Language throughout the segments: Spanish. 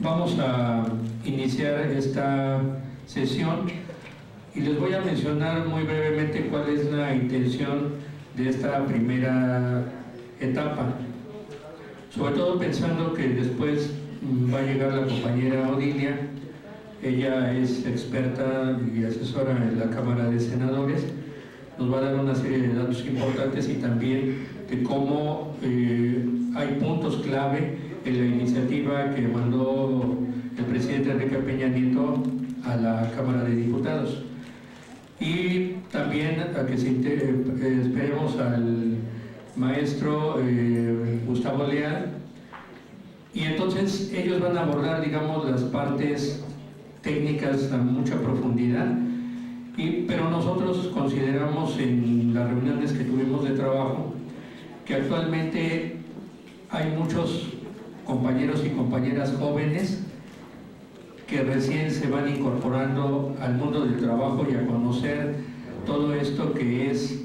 Vamos a iniciar esta sesión y les voy a mencionar muy brevemente cuál es la intención de esta primera etapa, sobre todo pensando que después va a llegar la compañera Odilia. Ella es experta y asesora en la Cámara de Senadores, nos va a dar una serie de datos importantes y también de cómo hay puntos clave en la iniciativa que mandó el presidente Enrique Peña Nieto a la Cámara de Diputados. Y también a que esperemos al maestro Gustavo Leal, y entonces ellos van a abordar, digamos, las partes técnicas a mucha profundidad, pero nosotros consideramos en las reuniones que tuvimos de trabajo que actualmente hay muchos compañeros y compañeras jóvenes que recién se van incorporando al mundo del trabajo y a conocer todo esto que es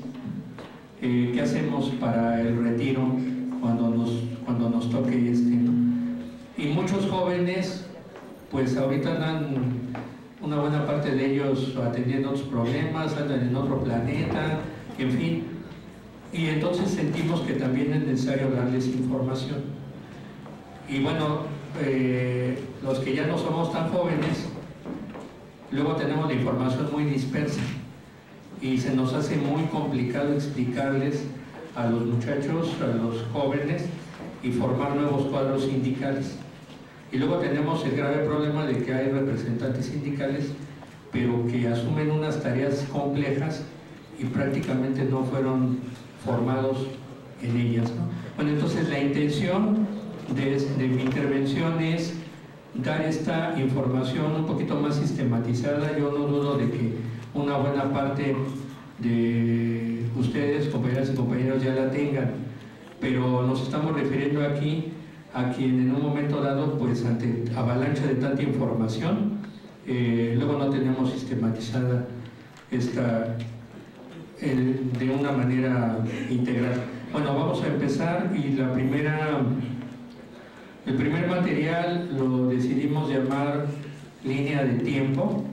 qué hacemos para el retiro cuando nos toque y muchos jóvenes pues ahorita andan, una buena parte de ellos atendiendo otros problemas, andan en otro planeta, en fin, y entonces sentimos que también es necesario darles información. Y bueno, los que ya no somos tan jóvenes, luego tenemos la información muy dispersa y se nos hace muy complicado explicarles a los muchachos, a los jóvenes, y formar nuevos cuadros sindicales. Y luego tenemos el grave problema de que hay representantes sindicales, pero que asumen unas tareas complejas y prácticamente no fueron formados en ellas, ¿no? Bueno, entonces la intención de mi intervención es dar esta información un poquito más sistematizada. Yo no dudo de que una buena parte de ustedes, compañeras y compañeros, ya la tengan, pero nos estamos refiriendo aquí a quien en un momento dado, pues ante avalancha de tanta información, luego no tenemos sistematizada esta de una manera integral. Bueno, vamos a empezar y el primer material lo decidimos llamar línea de tiempo,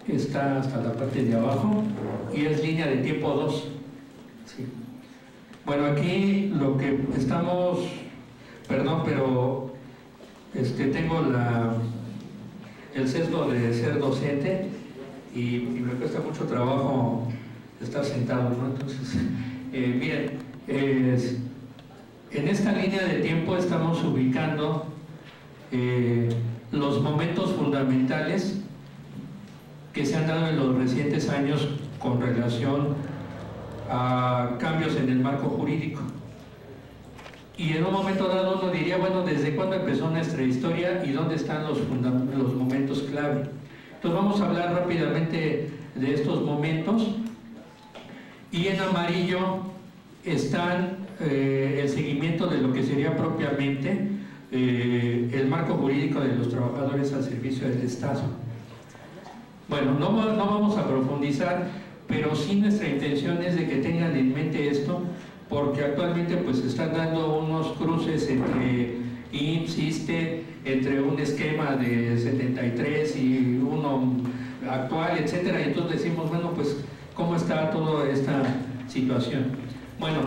está hasta la parte de abajo y es línea de tiempo 2. Sí. Bueno, aquí lo que estamos, perdón, pero tengo el sesgo de ser docente y me cuesta mucho trabajo estar sentado, ¿no? Entonces, miren, en esta línea de tiempo estamos ubicando los momentos fundamentales que se han dado en los recientes años con relación a cambios en el marco jurídico. Y en un momento dado uno diría, bueno, ¿desde cuándo empezó nuestra historia y dónde están los momentos clave? Entonces vamos a hablar rápidamente de estos momentos. Y en amarillo están el seguimiento de lo que sería propiamente el marco jurídico de los trabajadores al servicio del Estado. Bueno, no vamos a profundizar, pero sí nuestra intención es de que tengan en mente esto, porque actualmente pues se están dando unos cruces entre IMSS, ISSSTE, entre un esquema de 73 y uno actual, etcétera, y entonces decimos, bueno, pues ¿cómo está toda esta situación? Bueno,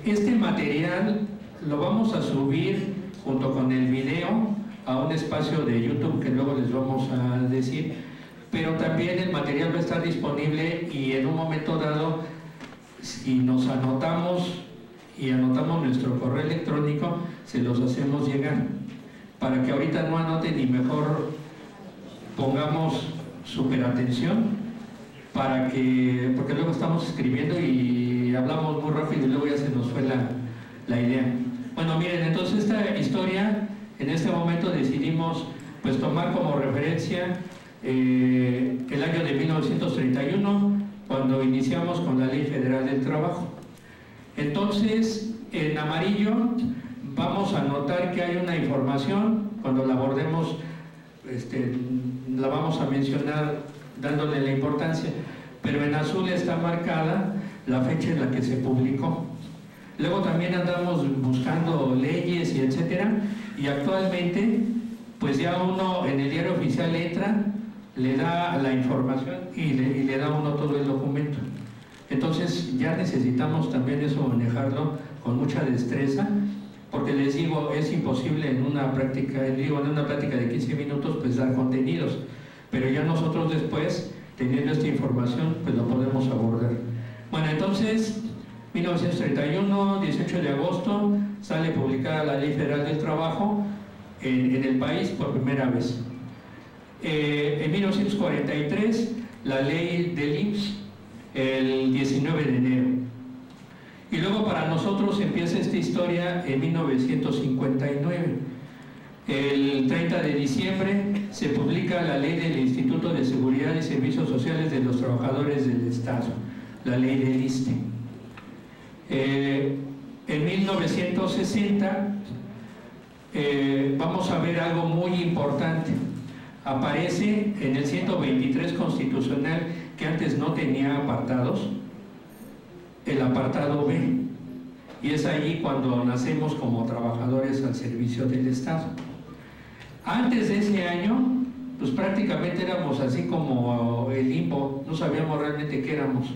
este material lo vamos a subir junto con el video a un espacio de YouTube que luego les vamos a decir, pero también el material va a estar disponible y en un momento dado, si nos anotamos y anotamos nuestro correo electrónico, se los hacemos llegar, para que ahorita no anoten y mejor pongamos súper atención, porque luego estamos escribiendo y hablamos muy rápido y luego ya se nos fue la idea. Bueno, miren, entonces esta historia, en este momento decidimos pues tomar como referencia el año de 1931, cuando iniciamos con la Ley Federal del Trabajo. Entonces, en amarillo vamos a notar que hay una información, cuando la abordemos la vamos a mencionar dándole la importancia, pero en azul está marcada la fecha en la que se publicó. Luego también andamos buscando leyes y etcétera, y actualmente pues ya uno en el diario oficial entra, le da la información y le da uno todo el documento. Entonces ya necesitamos también eso manejarlo con mucha destreza, porque les digo, es imposible en una práctica, en una plática de 15 minutos pues dar contenidos, pero ya nosotros después, teniendo esta información, pues lo podemos abordar. Bueno, entonces, 1931, 18 de agosto, sale publicada la Ley Federal del Trabajo en el país por primera vez. En 1943, la Ley del IMSS, el 19 de enero. Y luego para nosotros empieza esta historia en 1959. El 30 de diciembre se publica la Ley del Instituto de Seguridad y Servicios Sociales de los Trabajadores del Estado, la Ley del ISSSTE. En 1960 vamos a ver algo muy importante. Aparece en el 123 constitucional, que antes no tenía apartados, el apartado B, y es ahí cuando nacemos como trabajadores al servicio del Estado. Antes de ese año, pues prácticamente éramos así como el limbo, no sabíamos realmente qué éramos.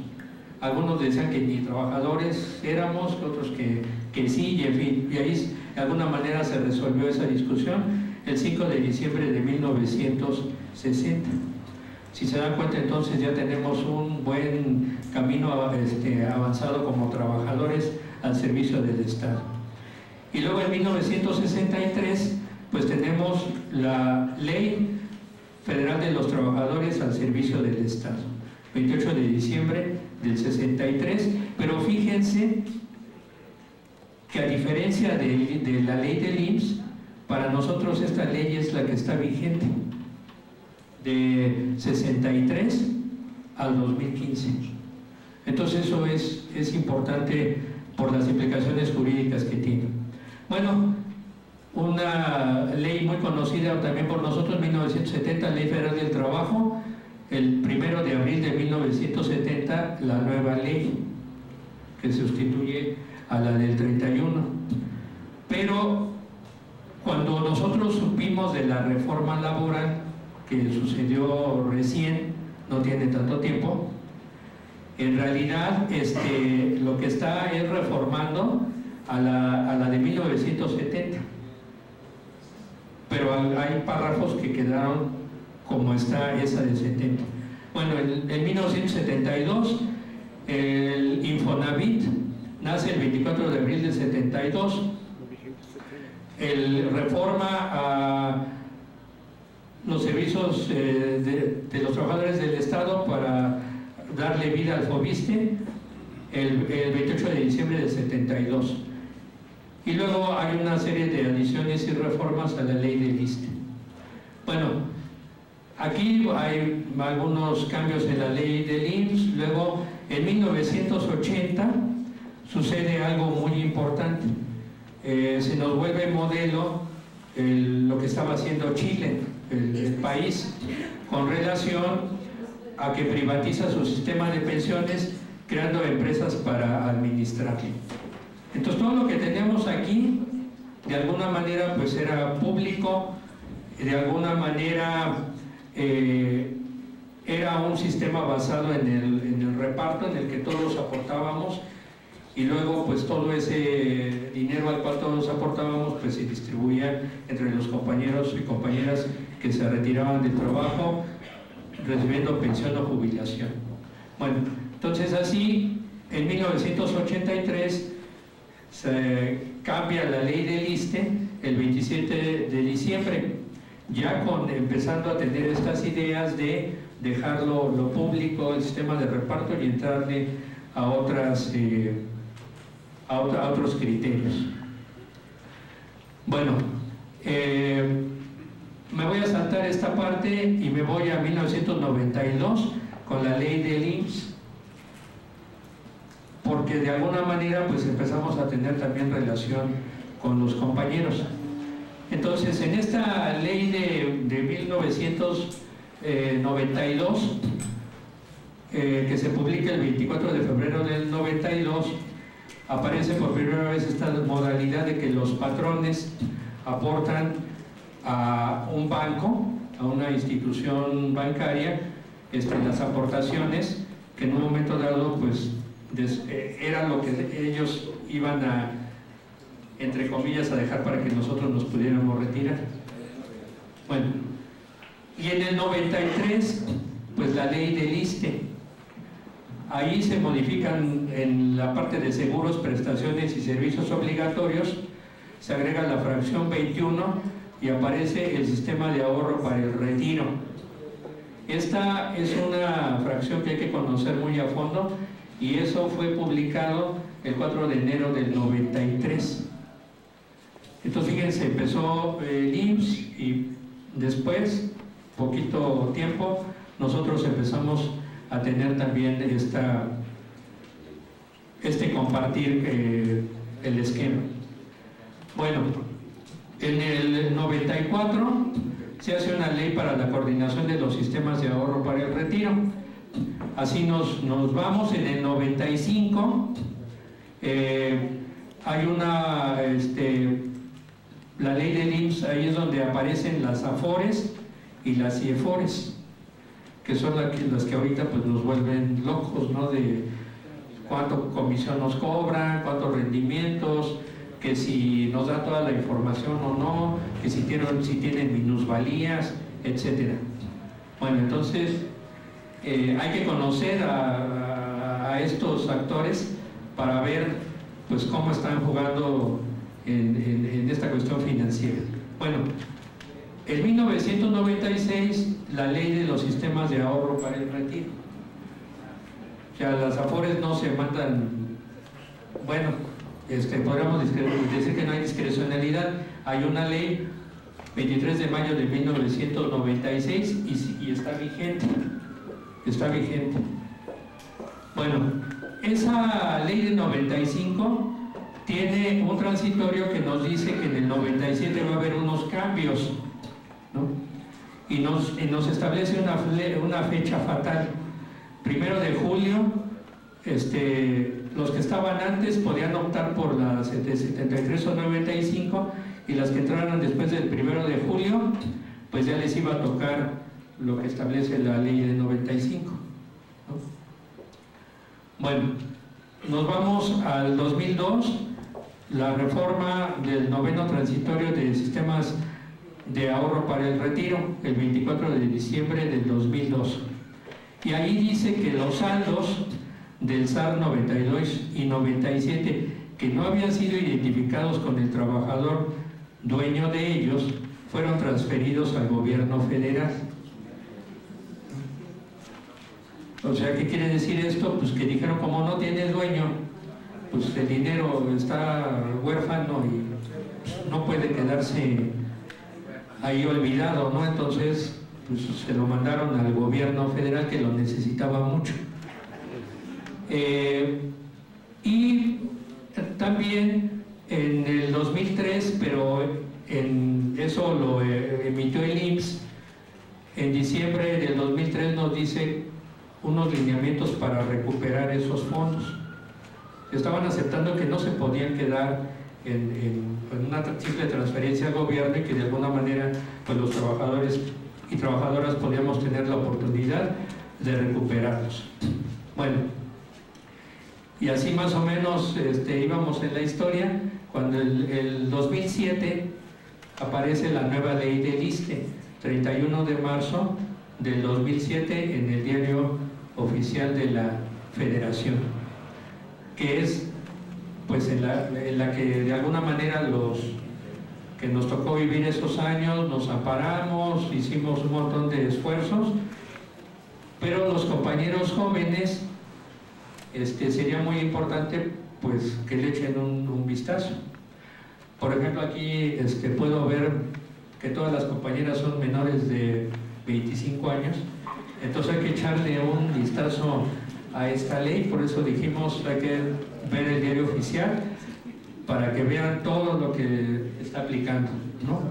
Algunos decían que ni trabajadores éramos, otros que sí, y en fin, y ahí de alguna manera se resolvió esa discusión el 5 de diciembre de 1960. Si se dan cuenta, entonces ya tenemos un buen camino avanzado como trabajadores al servicio del Estado. Y luego en 1963, pues tenemos la Ley Federal de los Trabajadores al servicio del Estado, 28 de diciembre del 63, pero fíjense que a diferencia de la ley del IMSS, para nosotros esta ley es la que está vigente de 63 al 2015. Entonces eso es importante por las implicaciones jurídicas que tiene. Bueno, una ley muy conocida también por nosotros, 1970, Ley Federal del Trabajo, el 1 de abril de 1970, la nueva ley que sustituye a la del 31. Pero cuando nosotros supimos de la reforma laboral que sucedió recién, no tiene tanto tiempo, en realidad lo que está es reformando a la de 1970, pero hay párrafos que quedaron como está esa de 70. Bueno, en 1972 el Infonavit nace el 24 de abril de 72, el reforma a los servicios de los trabajadores del Estado para darle vida al FOBISSSTE el 28 de diciembre del 72. Y luego hay una serie de adiciones y reformas a la ley del ISSSTE. Bueno, aquí hay algunos cambios en la ley del IMSS. Luego, en 1980 sucede algo muy importante. Se nos vuelve modelo lo que estaba haciendo Chile, el país, con relación a que privatiza su sistema de pensiones, creando empresas para administrarlo. Entonces todo lo que tenemos aquí, de alguna manera, pues era público, de alguna manera era un sistema basado en el reparto, en el que todos aportábamos, y luego pues todo ese dinero al cual todos aportábamos pues se distribuía entre los compañeros y compañeras que se retiraban del trabajo recibiendo pensión o jubilación. Bueno, entonces así en 1983 se cambia la ley del ISSSTE el 27 de diciembre, ya empezando a tener estas ideas de dejarlo lo público, el sistema de reparto, y entrarle a otros criterios. Bueno, me voy a saltar esta parte y me voy a 1992 con la ley del IMSS, porque de alguna manera pues empezamos a tener también relación con los compañeros. Entonces, en esta ley de 1992, que se publica el 24 de febrero del 92, aparece por primera vez esta modalidad de que los patrones aportan a un banco, a una institución bancaria, las aportaciones que en un momento dado pues era lo que ellos iban a, entre comillas, a dejar para que nosotros nos pudiéramos retirar. Bueno, y en el 93 pues la ley del ISSSTE, ahí se modifican en la parte de seguros, prestaciones y servicios obligatorios, se agrega la fracción 21 y aparece el sistema de ahorro para el retiro. Esta es una fracción que hay que conocer muy a fondo y eso fue publicado el 4 de enero del 93. Entonces fíjense, empezó el IMSS y después, poquito tiempo, nosotros empezamos a tener también compartir el esquema. Bueno, en el 94 se hace una ley para la coordinación de los sistemas de ahorro para el retiro. Así nos vamos. En el 95 hay la ley del IMSS, ahí es donde aparecen las AFORES y las IEFORES, que son las que ahorita pues nos vuelven locos, ¿no? De cuánto comisión nos cobran, cuántos rendimientos, que si nos da toda la información o no, que si tienen minusvalías, etcétera. Bueno, entonces hay que conocer a estos actores para ver pues cómo están jugando en esta cuestión financiera. Bueno, en 1996 la ley de los sistemas de ahorro para el retiro. O sea, las AFORES no se mandan, bueno, podríamos decir que no hay discrecionalidad. Hay una ley 23 de mayo de 1996 y está vigente. Está vigente. Bueno, esa ley de 95 tiene un transitorio que nos dice que en el 97 va a haber unos cambios, ¿no? Y nos establece una fecha fatal. 1 de julio, los que estaban antes podían optar por las de 73 o 95 y las que entraran después del 1 de julio, pues ya les iba a tocar lo que establece la ley de 95, ¿no? Bueno, nos vamos al 2002, la reforma del 9º transitorio de sistemas de ahorro para el retiro, el 24 de diciembre del 2002. Y ahí dice que los saldos del SAR 92 y 97 que no habían sido identificados con el trabajador dueño de ellos fueron transferidos al gobierno federal. O sea, ¿qué quiere decir esto? Pues que dijeron, como no tienes dueño, pues el dinero está huérfano y no puede quedarse ahí olvidado, ¿no? Entonces pues se lo mandaron al gobierno federal, que lo necesitaba mucho. Y también en el 2003, pero eso lo emitió el IMSS, en diciembre del 2003 nos dice unos lineamientos para recuperar esos fondos. Estaban aceptando que no se podían quedar en una simple transferencia al gobierno y que de alguna manera pues los trabajadores y trabajadoras podíamos tener la oportunidad de recuperarlos. Bueno, y así más o menos íbamos en la historia cuando el 2007 aparece la nueva ley del ISSSTE, 31 de marzo del 2007 en el Diario Oficial de la Federación, que es pues en la que de alguna manera los que nos tocó vivir esos años nos amparamos, hicimos un montón de esfuerzos, pero los compañeros jóvenes sería muy importante pues que le echen un vistazo. Por ejemplo, aquí puedo ver que todas las compañeras son menores de 25 años, entonces hay que echarle un vistazo a esta ley. Por eso dijimos hay que ver el diario oficial para que vean todo lo que está aplicando, ¿no?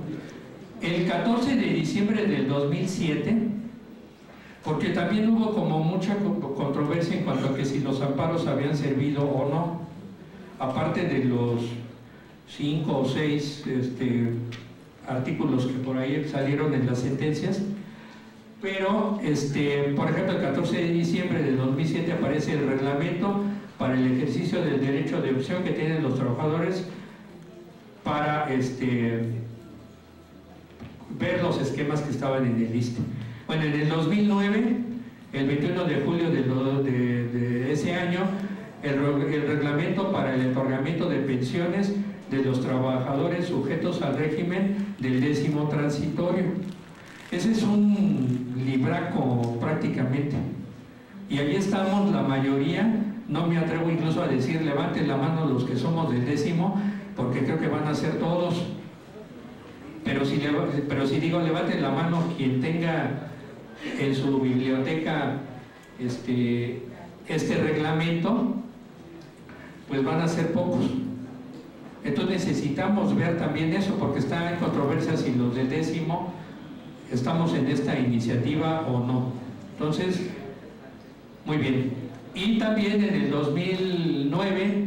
El 14 de diciembre del 2007, porque también hubo como mucha controversia en cuanto a que si los amparos habían servido o no, aparte de los 5 o 6 artículos que por ahí salieron en las sentencias, pero por ejemplo el 14 de diciembre de 2007 aparece el reglamento para el ejercicio del derecho de opción que tienen los trabajadores para ver los esquemas que estaban en el ISSSTE. Bueno, en el 2009, el 21 de julio de ese año, el reglamento para el otorgamiento de pensiones de los trabajadores sujetos al régimen del 10º transitorio. Ese es un libraco prácticamente. Y ahí estamos la mayoría, no me atrevo incluso a decir levanten la mano los que somos del 10º, porque creo que van a ser todos. Pero si digo levanten la mano quien tenga en su biblioteca este reglamento, pues van a ser pocos. Entonces necesitamos ver también eso, porque está en controversia si los del 10º estamos en esta iniciativa o no. Entonces, muy bien. Y también en el 2009,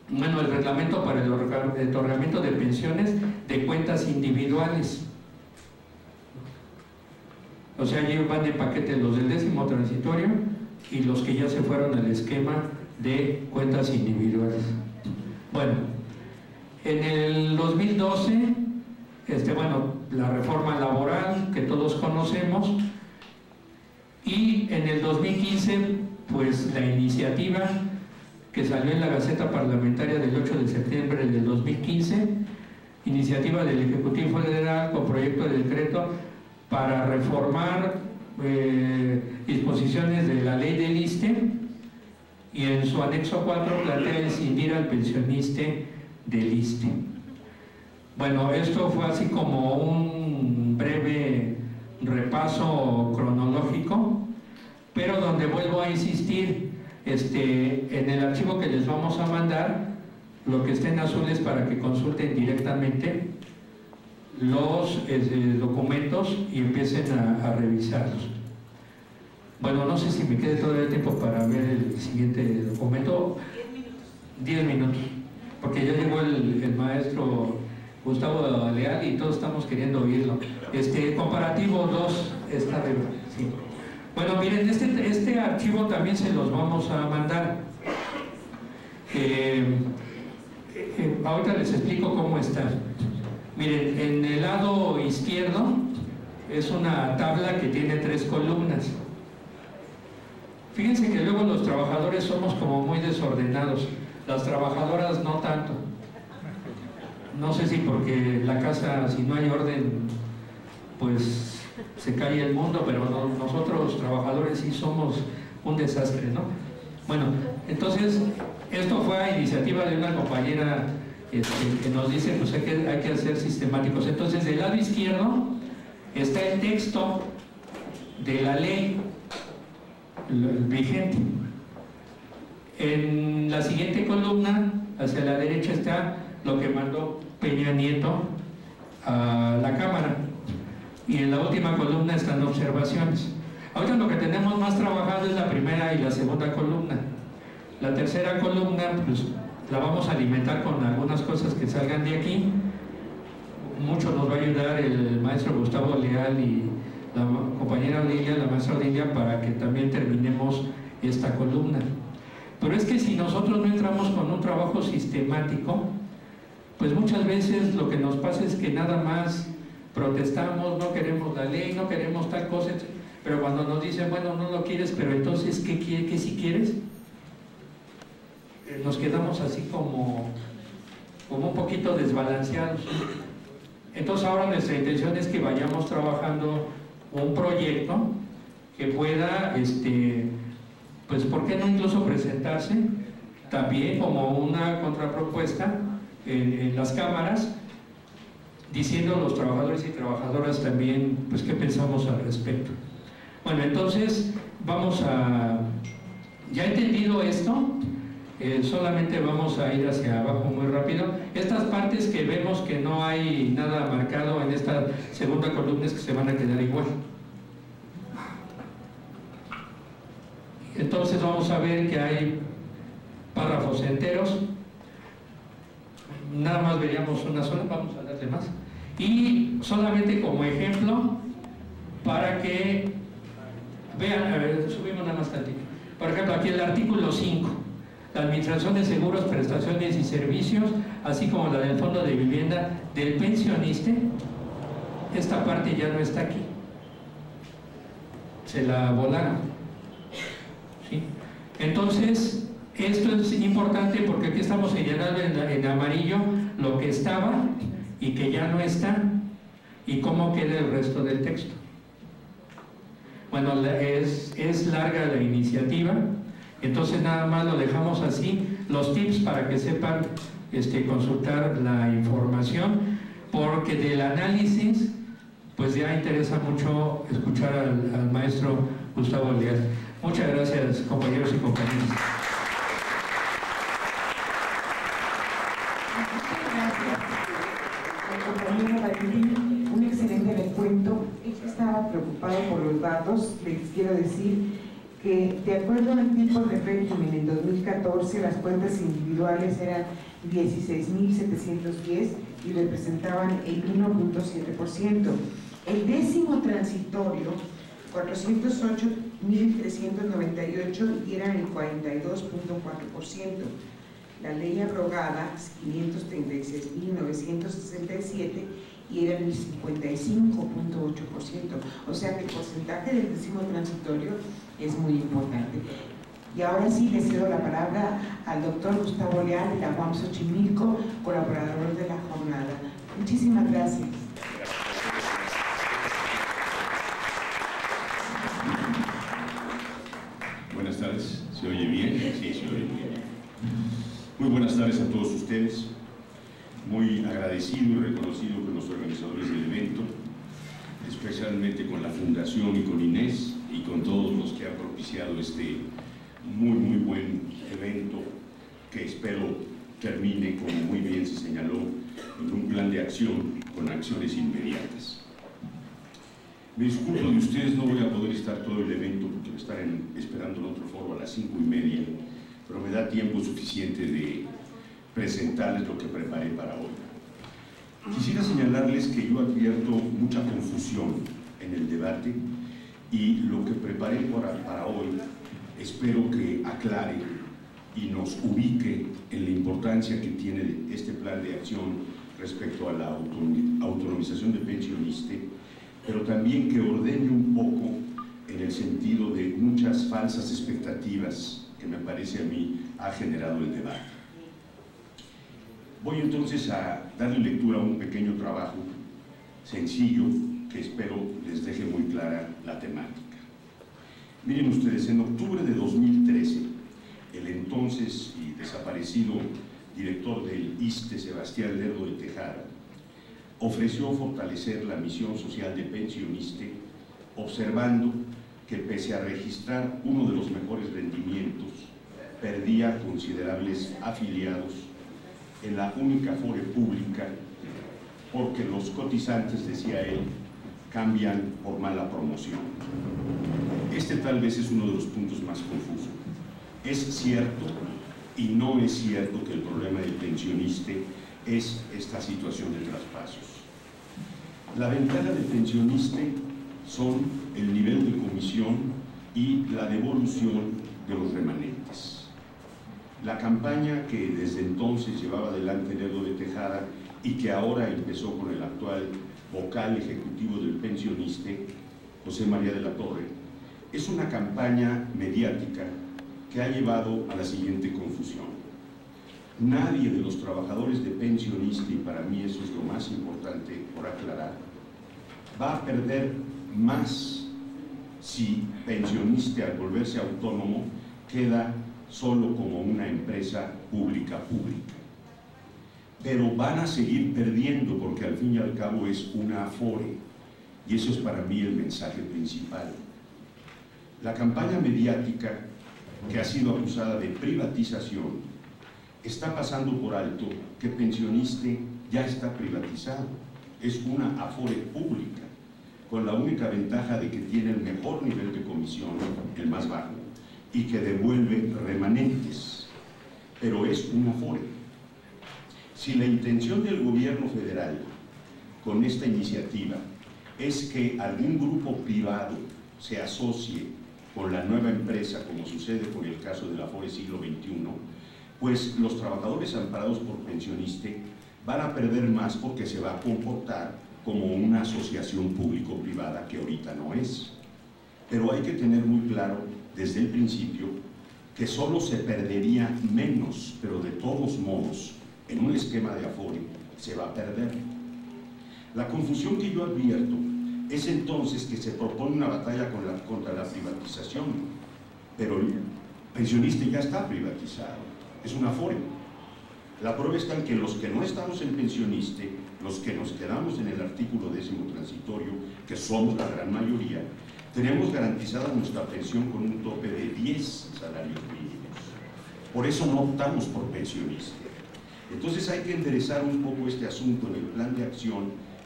bueno, el reglamento para el otorgamiento de pensiones de cuentas individuales. O sea, allí van de paquete los del 10º transitorio y los que ya se fueron al esquema de cuentas individuales. Bueno, en el 2012, bueno, la reforma laboral que todos conocemos, y en el 2015, pues la iniciativa que salió en la Gaceta Parlamentaria del 8 de septiembre del 2015, iniciativa del Ejecutivo Federal con proyecto de decreto para reformar disposiciones de la ley del ISSSTE, y en su anexo 4 plantea escindir al pensionista del ISSSTE. Bueno, esto fue así como un breve repaso cronológico, pero donde vuelvo a insistir, en el archivo que les vamos a mandar, lo que esté en azul es para que consulten directamente los documentos y empiecen a revisarlos. Bueno, no sé si me quede todo el tiempo para ver el siguiente documento. 10 minutos, porque ya llegó el maestro Gustavo Leal y todos estamos queriendo oírlo. Comparativo 2 está arriba. Sí. Bueno, miren, este archivo también se los vamos a mandar. Ahorita les explico cómo está. Miren, en el lado izquierdo es una tabla que tiene 3 columnas. Fíjense que luego los trabajadores somos como muy desordenados, las trabajadoras no tanto. No sé si porque la casa, si no hay orden, pues se cae el mundo, pero nosotros trabajadores sí somos un desastre, ¿no? Bueno, entonces esto fue a iniciativa de una compañera que nos dice pues hay que hacer sistemáticos. Entonces del lado izquierdo está el texto de la ley vigente. En la siguiente columna, hacia la derecha, está lo que mandó Peña Nieto a la Cámara, y en la última columna están observaciones. Ahorita lo que tenemos más trabajado es la primera y la segunda columna. La tercera columna pues la vamos a alimentar con algunas cosas que salgan de aquí. Mucho nos va a ayudar el maestro Gustavo Leal y la compañera Odilia, la maestra Odilia, para que también terminemos esta columna. Pero es que si nosotros no entramos con un trabajo sistemático, pues muchas veces lo que nos pasa es que nada más protestamos, no queremos la ley, no queremos tal cosa, pero cuando nos dicen, bueno, no lo quieres, pero entonces, ¿qué si quieres? Nos quedamos así como un poquito desbalanceados. Entonces ahora nuestra intención es que vayamos trabajando un proyecto que pueda, pues ¿por qué no incluso presentarse también como una contrapropuesta en las cámaras, diciendo a los trabajadores y trabajadoras también pues qué pensamos al respecto? Bueno, entonces vamos a, ya entendido esto, solamente vamos a ir hacia abajo muy rápido. Estas partes que vemos que no hay nada marcado en esta segunda columna es que se van a quedar igual. Entonces vamos a ver que hay párrafos enteros. Nada más veríamos una sola, vamos a darle más. Y solamente como ejemplo, para que vean, a ver, subimos nada más tantito. Por ejemplo, aquí el artículo 5, la administración de seguros, prestaciones y servicios, así como la del fondo de vivienda del pensionista, esta parte ya no está aquí. Se la volaron. ¿Sí? Entonces, esto es importante porque aquí estamos señalando en amarillo lo que estaba y que ya no está, y cómo queda el resto del texto. Bueno, es larga la iniciativa, entonces nada más lo dejamos así, los tips para que sepan consultar la información, porque del análisis pues ya interesa mucho escuchar al maestro Gustavo Leal. Muchas gracias, compañeros y compañeras. Un excelente recuento. Él estaba preocupado por los datos. Les quiero decir que, de acuerdo al tipo de régimen, en 2014 las cuentas individuales eran 16.710 y representaban el 1.7%. El décimo transitorio, 408.398 y eran el 42.4%. La ley abrogada, 536.967 y eran el 55.8%. O sea que el porcentaje del décimo transitorio es muy importante. Y ahora sí le cedo la palabra al doctor Gustavo Leal de la UAM Xochimilco, colaborador de la jornada. Muchísimas gracias. Buenas tardes. ¿Se oye bien? Sí, se oye bien. Muy buenas tardes a todos ustedes. Muy agradecido y reconocido con los organizadores del evento, especialmente con la Fundación y con Inés y con todos los que han propiciado este muy buen evento que espero termine, como muy bien se señaló, en un plan de acción con acciones inmediatas. Me disculpo de ustedes, no voy a poder estar todo el evento porque me estarán esperando en otro foro a las 5:30, pero me da tiempo suficiente de presentarles lo que preparé para hoy. Quisiera señalarles que yo advierto mucha confusión en el debate y lo que preparé para hoy espero que aclare y nos ubique en la importancia que tiene este plan de acción respecto a la autonomización de pensionistas, pero también que ordene un poco en el sentido de muchas falsas expectativas que me parece a mí ha generado el debate. Voy entonces a darle lectura a un pequeño trabajo sencillo que espero les deje muy clara la temática. Miren ustedes, en octubre de 2013, el entonces y desaparecido director del ISSSTE, Sebastián Lerdo de Tejada, ofreció fortalecer la misión social de pensioniste, observando que pese a registrar uno de los mejores rendimientos, perdía considerables afiliados en la única afore pública porque los cotizantes, decía él, cambian por mala promoción. Este tal vez es uno de los puntos más confusos. Es cierto y no es cierto que el problema del pensionista es esta situación de traspasos. La ventaja del pensionista son el nivel de comisión y la devolución de los remanentes. La campaña que desde entonces llevaba adelante Lerdo de Tejada y que ahora empezó con el actual vocal ejecutivo del pensionista, José María de la Torre, es una campaña mediática que ha llevado a la siguiente confusión. Nadie de los trabajadores de pensionista, y para mí eso es lo más importante por aclarar, va a perder más si pensionista al volverse autónomo queda solo como una empresa pública. Pero van a seguir perdiendo porque al fin y al cabo es una afore, y eso es para mí el mensaje principal. La campaña mediática que ha sido acusada de privatización está pasando por alto que pensionista ya está privatizado, es una afore pública, con la única ventaja de que tiene el mejor nivel de comisión, el más bajo, y que devuelve remanentes, pero es una afore. Si la intención del gobierno federal con esta iniciativa es que algún grupo privado se asocie con la nueva empresa, como sucede con el caso de la Afore Siglo XXI, pues los trabajadores amparados por pensionista van a perder más porque se va a comportar como una asociación público-privada que ahorita no es. Pero hay que tener muy claro desde el principio que solo se perdería menos, pero de todos modos, en un esquema de Afore se va a perder. La confusión que yo advierto es entonces que se propone una batalla contra la privatización, pero el pensionista ya está privatizado, es una Afore. La prueba está en que los que no estamos en pensionista, los que nos quedamos en el artículo 10º transitorio, que somos la gran mayoría, tenemos garantizada nuestra pensión con un tope de 10 salarios mínimos. Por eso no optamos por pensionista. Entonces hay que enderezar un poco este asunto en el plan de acción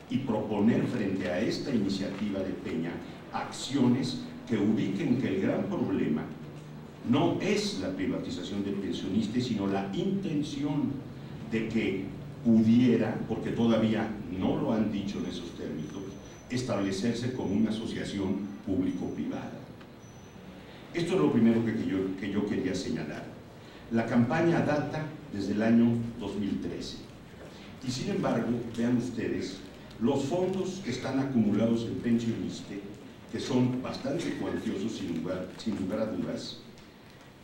y proponer frente a esta iniciativa de Peña acciones que ubiquen que el gran problema no es la privatización del pensionista, sino la intención de que pudiera, porque todavía no lo han dicho en esos términos, establecerse como una asociación público-privada. Esto es lo primero que yo quería señalar. La campaña data desde el año 2013 y sin embargo, vean ustedes, los fondos que están acumulados en pensionista, que son bastante cuantiosos sin lugar a dudas,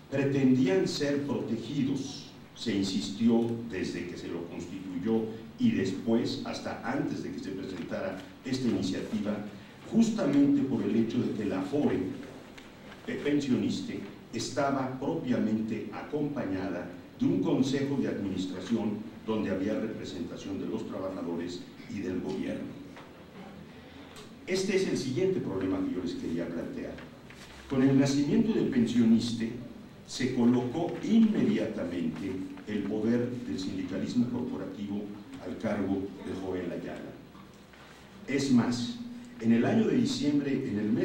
pretendían ser protegidos. Se insistió desde que se lo constituyó y después, hasta antes de que se presentara esta iniciativa, justamente por el hecho de que la Afore pensionista estaba propiamente acompañada de un consejo de administración donde había representación de los trabajadores y del gobierno. Este es el siguiente problema que yo les quería plantear. Con el nacimiento del pensionista se colocó inmediatamente el poder del sindicalismo corporativo al cargo de Joel Ayala. Es más, en el mes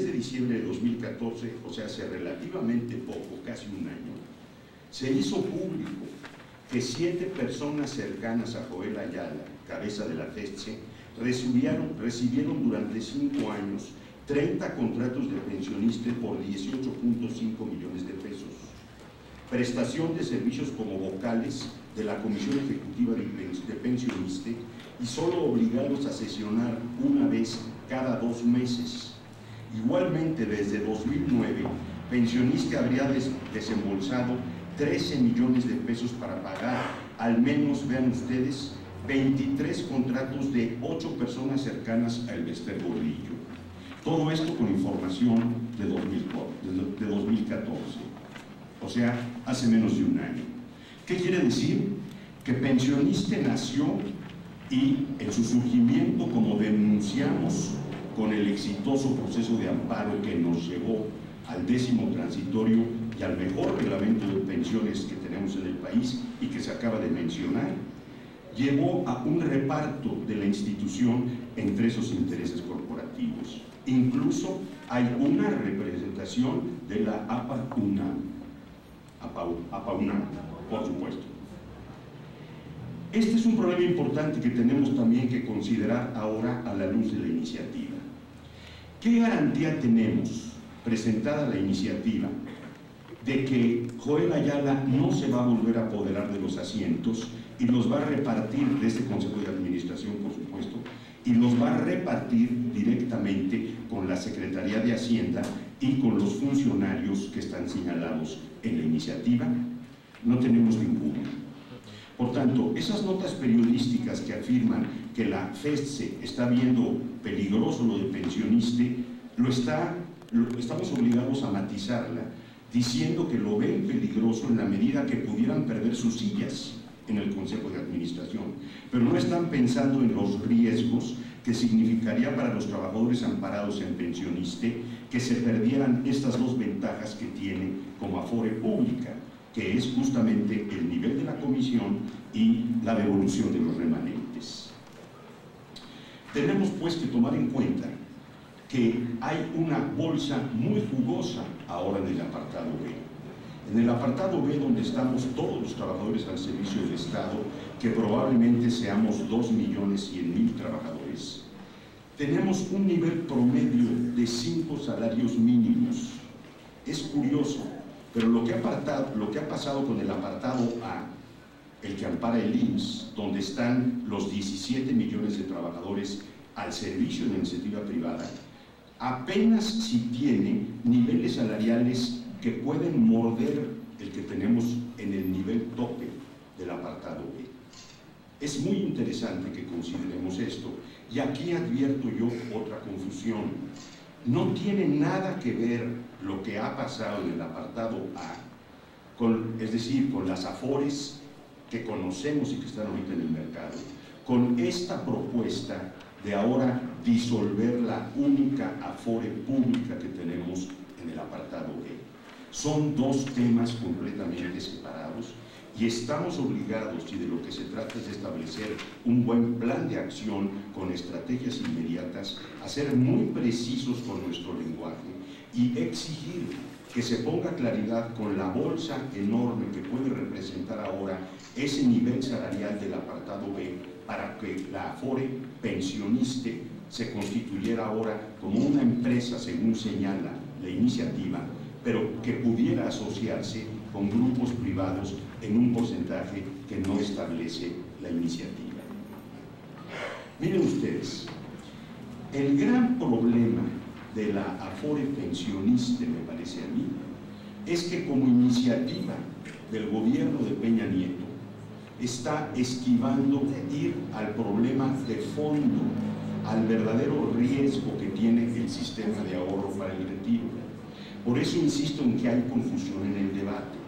de diciembre de 2014, o sea, hace relativamente poco, casi un año, se hizo público que 7 personas cercanas a Joel Ayala, cabeza de la FESTSE, recibieron durante 5 años 30 contratos de pensionista por 18.5 millones de pesos, prestación de servicios como vocales de la Comisión Ejecutiva de Pensionista y solo obligados a sesionar una vez cada 2 meses. Igualmente, desde 2009, pensionista habría desembolsado 13 millones de pesos para pagar, al menos, vean ustedes, 23 contratos de 8 personas cercanas a Elbester Gordillo. Todo esto con información de 2014, o sea, hace menos de un año. ¿Qué quiere decir? Que pensionista nació y en su surgimiento, como denunciamos con el exitoso proceso de amparo que nos llevó al 10º transitorio y al mejor reglamento de pensiones que tenemos en el país y que se acaba de mencionar, llevó a un reparto de la institución entre esos intereses corporativos. Incluso hay una representación de la APA-UNAM, por supuesto. Este es un problema importante que tenemos también que considerar ahora a la luz de la iniciativa. ¿Qué garantía tenemos, presentada la iniciativa, de que Joel Ayala no se va a volver a apoderar de los asientos y los va a repartir de este Consejo de Administración, por supuesto, y los va a repartir directamente con la Secretaría de Hacienda y con los funcionarios que están señalados en la iniciativa? No tenemos ninguno. Por tanto, esas notas periodísticas que afirman que la FESTSE está viendo peligroso lo de pensionista, estamos obligados a matizarla, diciendo que lo ven peligroso en la medida que pudieran perder sus sillas en el Consejo de Administración, pero no están pensando en los riesgos que significaría para los trabajadores amparados en pensionista que se perdieran estas 2 ventajas que tiene como Afore pública, que es justamente el nivel de la comisión y la devolución de los remanentes. Tenemos pues que tomar en cuenta que hay una bolsa muy jugosa ahora en el apartado B. En el apartado B, donde estamos todos los trabajadores al servicio del Estado, que probablemente seamos 2.100.000 trabajadores, tenemos un nivel promedio de 5 salarios mínimos. Es curioso, pero lo que ha pasado con el apartado A, el que ampara el IMSS, donde están los 17 millones de trabajadores al servicio de la iniciativa privada, apenas si tiene niveles salariales que pueden morder el que tenemos en el nivel tope del apartado B. Es muy interesante que consideremos esto, y aquí advierto yo otra confusión. No tiene nada que ver lo que ha pasado en el apartado A, es decir, con las afores que conocemos y que están ahorita en el mercado, con esta propuesta de ahora disolver la única afore pública que tenemos en el apartado B. Son dos temas completamente separados y estamos obligados, y de lo que se trata es de establecer un buen plan de acción con estrategias inmediatas, a ser muy precisos con nuestro lenguaje y exigir que se ponga claridad con la bolsa enorme que puede representar ahora ese nivel salarial del apartado B, para que la afore pensionista se constituyera ahora como una empresa, según señala la iniciativa, pero que pudiera asociarse con grupos privados en un porcentaje que no establece la iniciativa. Miren ustedes, el gran problema de la afore pensionista, me parece a mí, es que como iniciativa del gobierno de Peña Nieto está esquivando ir al problema de fondo, al verdadero riesgo que tiene el sistema de ahorro para el retiro. Por eso insisto en que hay confusión en el debate.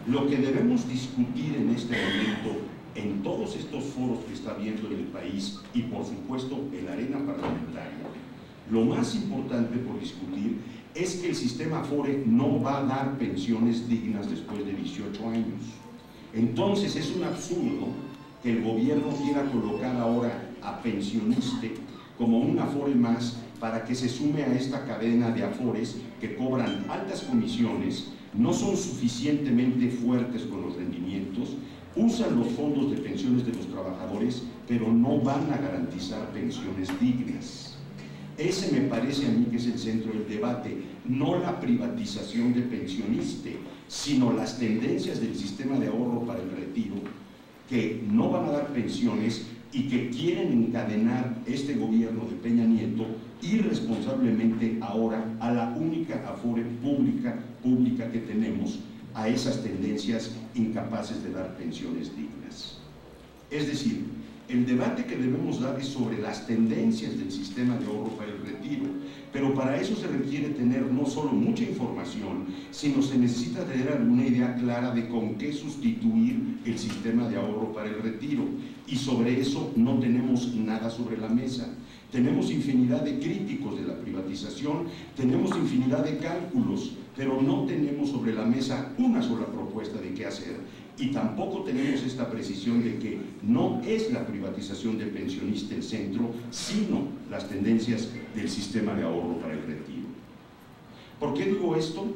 Lo que debemos discutir en este momento, en todos estos foros que está habiendo en el país y por supuesto en la arena parlamentaria, lo más importante por discutir es que el sistema afore no va a dar pensiones dignas después de 18 años. Entonces es un absurdo que el gobierno quiera colocar ahora a pensionista como un afore más para que se sume a esta cadena de afores que cobran altas comisiones, no son suficientemente fuertes con los rendimientos, usan los fondos de pensiones de los trabajadores, pero no van a garantizar pensiones dignas. Ese me parece a mí que es el centro del debate, no la privatización de pensionista, sino las tendencias del sistema de ahorro para el retiro, que no van a dar pensiones y que quieren encadenar este gobierno de Peña Nieto irresponsablemente ahora a la única afore pública que tenemos, a esas tendencias incapaces de dar pensiones dignas. Es decir, el debate que debemos dar es sobre las tendencias del sistema de ahorro para el retiro, pero para eso se requiere tener no solo mucha información, sino se necesita tener alguna idea clara de con qué sustituir el sistema de ahorro para el retiro, y sobre eso no tenemos nada sobre la mesa. Tenemos infinidad de críticos de la privatización, tenemos infinidad de cálculos, pero no tenemos sobre la mesa una sola propuesta de qué hacer, y tampoco tenemos esta precisión de que no es la privatización del pensionista el centro, sino las tendencias del sistema de ahorro para el retiro. ¿Por qué digo esto?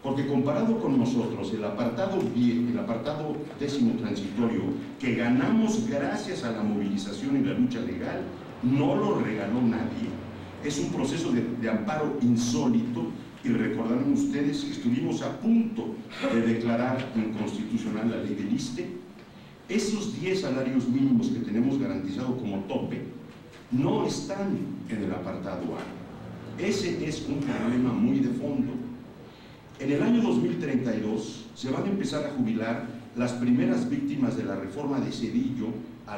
Porque comparado con nosotros, el apartado 10º transitorio, que ganamos gracias a la movilización y la lucha legal, no lo regaló nadie. Es un proceso de amparo insólito, y recordarán ustedes que estuvimos a punto de declarar inconstitucional la ley del ISSSTE. Esos 10 salarios mínimos que tenemos garantizado como tope no están en el apartado A. Ese es un problema muy de fondo. En el año 2032 se van a empezar a jubilar las primeras víctimas de la reforma de Zedillo a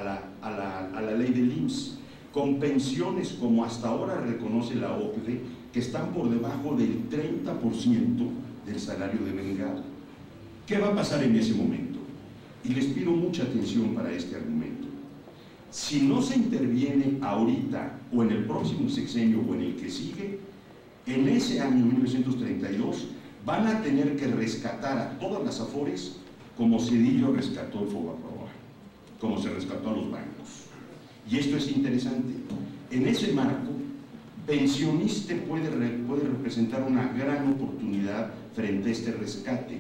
la ley del IMSS, con pensiones como hasta ahora reconoce la OCDE, que están por debajo del 30% del salario devengado. ¿Qué va a pasar en ese momento? Y les pido mucha atención para este argumento. Si no se interviene ahorita, o en el próximo sexenio, o en el que sigue, en ese año 1932 van a tener que rescatar a todas las afores como Zedillo rescató el Fobaproa, como se rescató a los bancos. Y esto es interesante. En ese marco, pensionista puede representar una gran oportunidad frente a este rescate,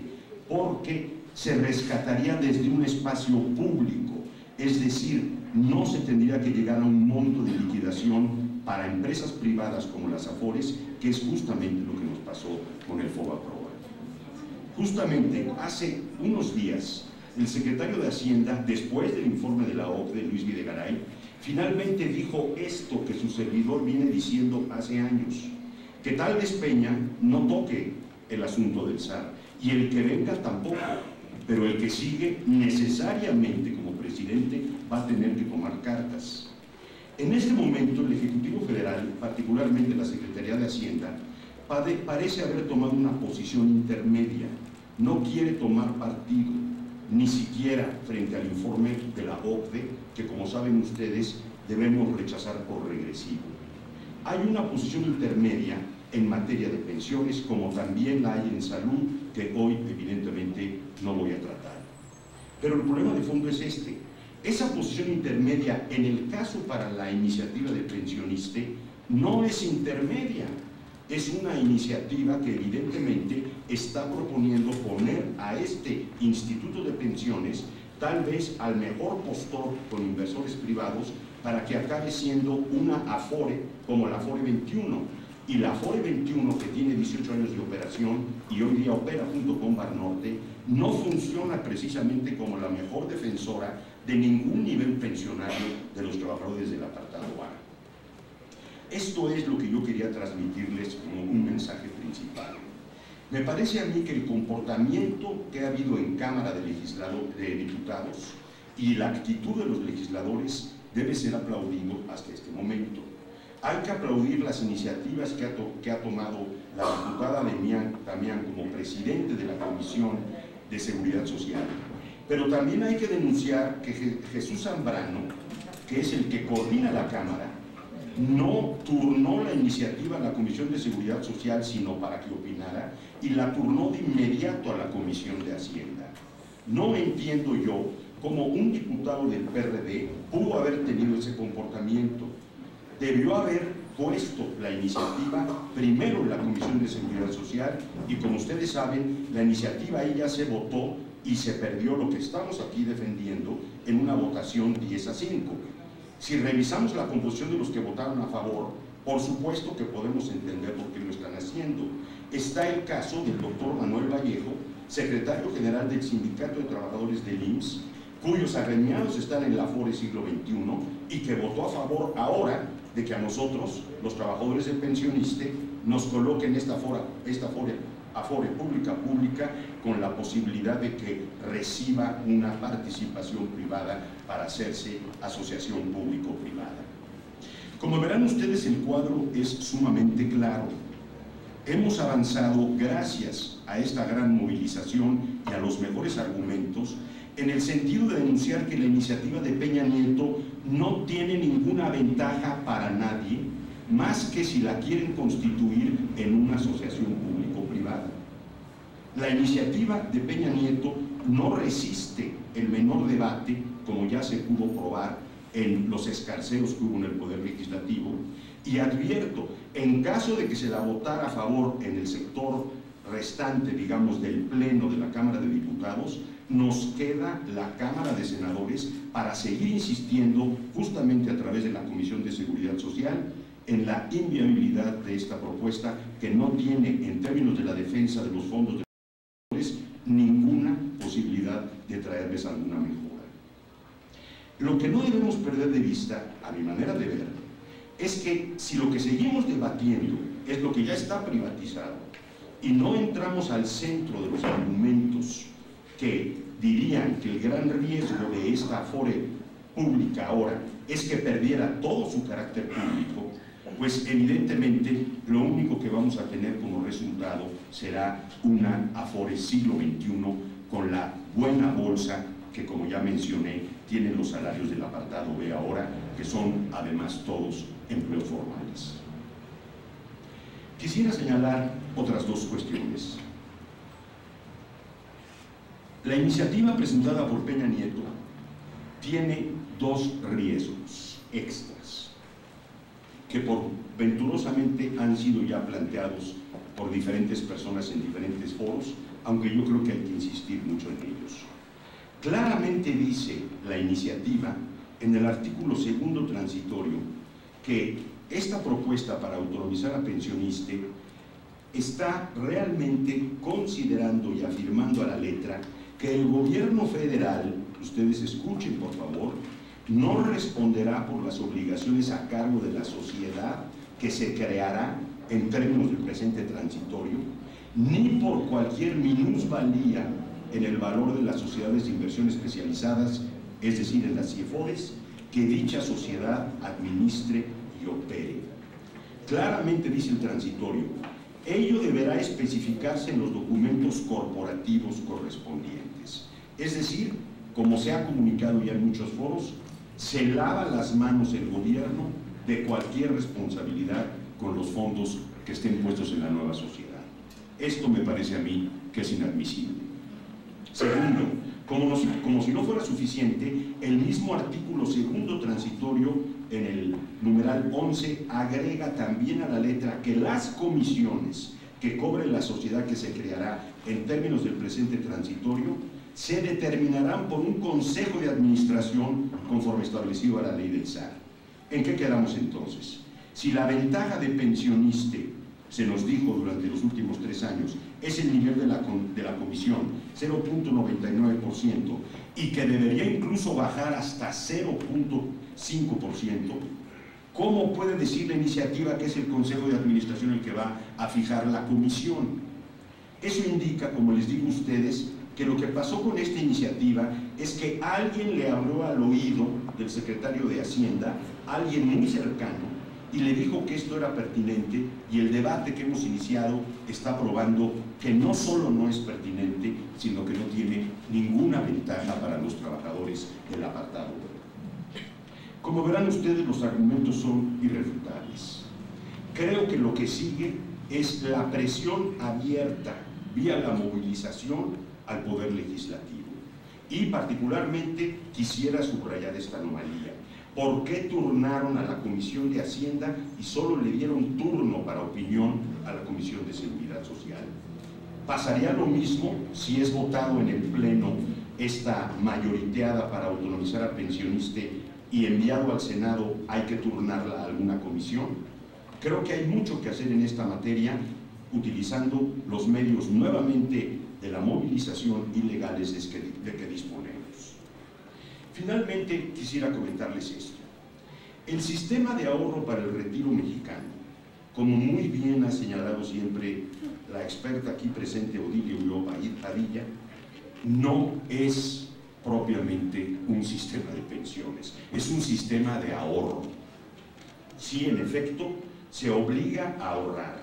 porque se rescataría desde un espacio público, es decir, no se tendría que llegar a un monto de liquidación para empresas privadas como las Afores, que es justamente lo que nos pasó con el FOBAPROA. Justamente hace unos días, el secretario de Hacienda, después del informe de la OCDE, Luis Videgaray, finalmente dijo esto que su servidor viene diciendo hace años, que tal vez Peña no toque el asunto del SAR, y el que venga tampoco, pero el que sigue necesariamente como presidente va a tener que tomar cartas. En este momento el Ejecutivo Federal, particularmente la Secretaría de Hacienda, parece haber tomado una posición intermedia, no quiere tomar partido, ni siquiera frente al informe de la OCDE, que como saben ustedes debemos rechazar por regresivo. Hay una posición intermedia en materia de pensiones, como también la hay en salud, que hoy evidentemente no voy a tratar. Pero el problema de fondo es este: esa posición intermedia, en el caso para la iniciativa de Pensioniste, no es intermedia, es una iniciativa que evidentemente está proponiendo poner a este Instituto de Pensiones tal vez al mejor postor con inversores privados para que acabe siendo una Afore como la Afore 21. Y la Afore 21, que tiene 18 años de operación y hoy día opera junto con Banorte, no funciona precisamente como la mejor defensora de ningún nivel pensionario de los trabajadores del apartado A. Esto es lo que yo quería transmitirles como un mensaje principal. Me parece a mí que el comportamiento que ha habido en Cámara de Diputados y la actitud de los legisladores debe ser aplaudido hasta este momento. Hay que aplaudir las iniciativas que ha tomado la diputada Damián como presidente de la Comisión de Seguridad Social, pero también hay que denunciar que Jesús Zambrano, que es el que coordina la Cámara, no turnó la iniciativa a la Comisión de Seguridad Social sino para que opinara, y la turnó de inmediato a la Comisión de Hacienda. No entiendo yo cómo un diputado del PRD pudo haber tenido ese comportamiento. Debió haber puesto la iniciativa primero en la Comisión de Seguridad Social, y como ustedes saben, la iniciativa ahí ya se votó y se perdió lo que estamos aquí defendiendo en una votación 10-5. Si revisamos la composición de los que votaron a favor, por supuesto que podemos entender por qué lo están haciendo. Está el caso del doctor Manuel Vallejo, secretario general del Sindicato de Trabajadores del IMSS, cuyos agremiados están en la Afore siglo XXI y que votó a favor ahora de que a nosotros, los trabajadores del Pensioniste, nos coloquen esta Afore pública con la posibilidad de que reciba una participación privada para hacerse asociación público-privada. Como verán ustedes, el cuadro es sumamente claro. Hemos avanzado gracias a esta gran movilización y a los mejores argumentos en el sentido de denunciar que la iniciativa de Peña Nieto no tiene ninguna ventaja para nadie, más que si la quieren constituir en una asociación público-privada. La iniciativa de Peña Nieto no resiste el menor debate, como ya se pudo probar en los escarceos que hubo en el Poder Legislativo, y advierto, en caso de que se la votara a favor en el sector restante, digamos, del Pleno de la Cámara de Diputados, nos queda la Cámara de Senadores para seguir insistiendo, justamente a través de la Comisión de Seguridad Social, en la inviabilidad de esta propuesta, que no tiene, en términos de la defensa de los fondos de los trabajadores, ninguna posibilidad de traerles alguna mejora. Lo que no debemos perder de vista, a mi manera de ver, es que si lo que seguimos debatiendo es lo que ya está privatizado y no entramos al centro de los argumentos que dirían que el gran riesgo de esta Afore pública ahora es que perdiera todo su carácter público, pues evidentemente lo único que vamos a tener como resultado será una Afore siglo XXI con la buena bolsa que, como ya mencioné, tienen los salarios del apartado B ahora, que son además todos empleos formales. Quisiera señalar otras dos cuestiones. La iniciativa presentada por Peña Nieto tiene dos riesgos extras que venturosamente han sido ya planteados por diferentes personas en diferentes foros, aunque yo creo que hay que insistir mucho en ellos. Claramente dice la iniciativa en el artículo 2º transitorio que esta propuesta para autonomizar a pensionista está realmente considerando y afirmando a la letra que el gobierno federal, ustedes escuchen por favor, no responderá por las obligaciones a cargo de la sociedad que se creará en términos del presente transitorio, ni por cualquier minusvalía en el valor de las sociedades de inversión especializadas, es decir, en las CIEFORES, que dicha sociedad administre y opere. Claramente dice el transitorio, ello deberá especificarse en los documentos corporativos correspondientes. Es decir, como se ha comunicado ya en muchos foros, se lava las manos el gobierno de cualquier responsabilidad con los fondos que estén puestos en la nueva sociedad. Esto me parece a mí que es inadmisible. Segundo, como si no fuera suficiente, el mismo artículo segundo transitorio en el numeral 11 agrega también a la letra que las comisiones que cobre la sociedad que se creará en términos del presente transitorio se determinarán por un consejo de administración conforme establecido a la ley del SAR. ¿En qué quedamos entonces? Si la ventaja de pensionista, se nos dijo durante los últimos 3 años, es el nivel de la comisión, 0.99%, y que debería incluso bajar hasta 0.5%, ¿cómo puede decir la iniciativa que es el Consejo de Administración el que va a fijar la comisión? Eso indica, como les digo a ustedes, que lo que pasó con esta iniciativa es que alguien le habló al oído del secretario de Hacienda, alguien muy cercano, y le dijo que esto era pertinente, y el debate que hemos iniciado está probando que no solo no es pertinente, sino que no tiene ninguna ventaja para los trabajadores del apartado. Como verán ustedes, los argumentos son irrefutables. Creo que lo que sigue es la presión abierta vía la movilización al Poder Legislativo. Y particularmente quisiera subrayar esta anomalía. ¿Por qué turnaron a la Comisión de Hacienda y solo le dieron turno para opinión a la Comisión de Seguridad Social? ¿Pasaría lo mismo si es votado en el Pleno esta mayoriteada para autonomizar a pensionista y enviado al Senado hay que turnarla a alguna comisión? Creo que hay mucho que hacer en esta materia utilizando los medios nuevamente de la movilización ilegales de que disponemos. Finalmente, quisiera comentarles esto. El sistema de ahorro para el retiro mexicano, como muy bien ha señalado siempre la experta aquí presente, Odilia Ulloa Padilla, no es propiamente un sistema de pensiones, es un sistema de ahorro. Sí, en efecto, se obliga a ahorrar,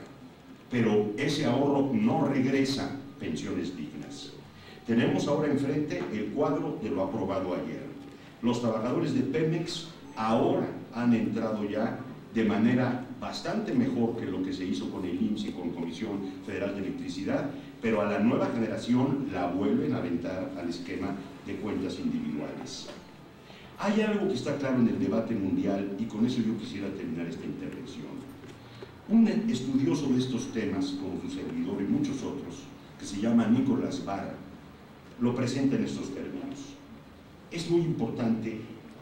pero ese ahorro no regresa pensiones dignas. Tenemos ahora enfrente el cuadro de lo aprobado ayer. Los trabajadores de Pemex ahora han entrado ya de manera bastante mejor que lo que se hizo con el IMSS y con Comisión Federal de Electricidad, pero a la nueva generación la vuelven a aventar al esquema de cuentas individuales. Hay algo que está claro en el debate mundial y con eso yo quisiera terminar esta intervención. Un estudioso de estos temas, como su servidor y muchos otros, que se llama Nicolás Barra, lo presenta en estos términos. Es muy importante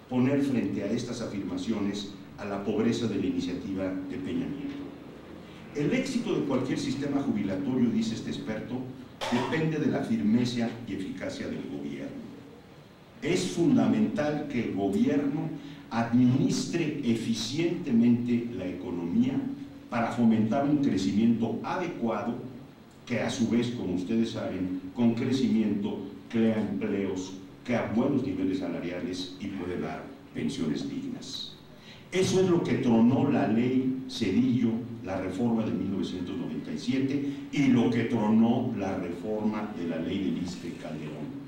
poner frente a estas afirmaciones a la pobreza de la iniciativa de Peña Nieto. El éxito de cualquier sistema jubilatorio, dice este experto, depende de la firmeza y eficacia del gobierno. Es fundamental que el gobierno administre eficientemente la economía para fomentar un crecimiento adecuado que a su vez, como ustedes saben, con crecimiento crea empleos, crea buenos niveles salariales y puede dar pensiones dignas. Eso es lo que tronó la ley Cedillo, la reforma de 1997, y lo que tronó la reforma de la ley de Lizque Calderón.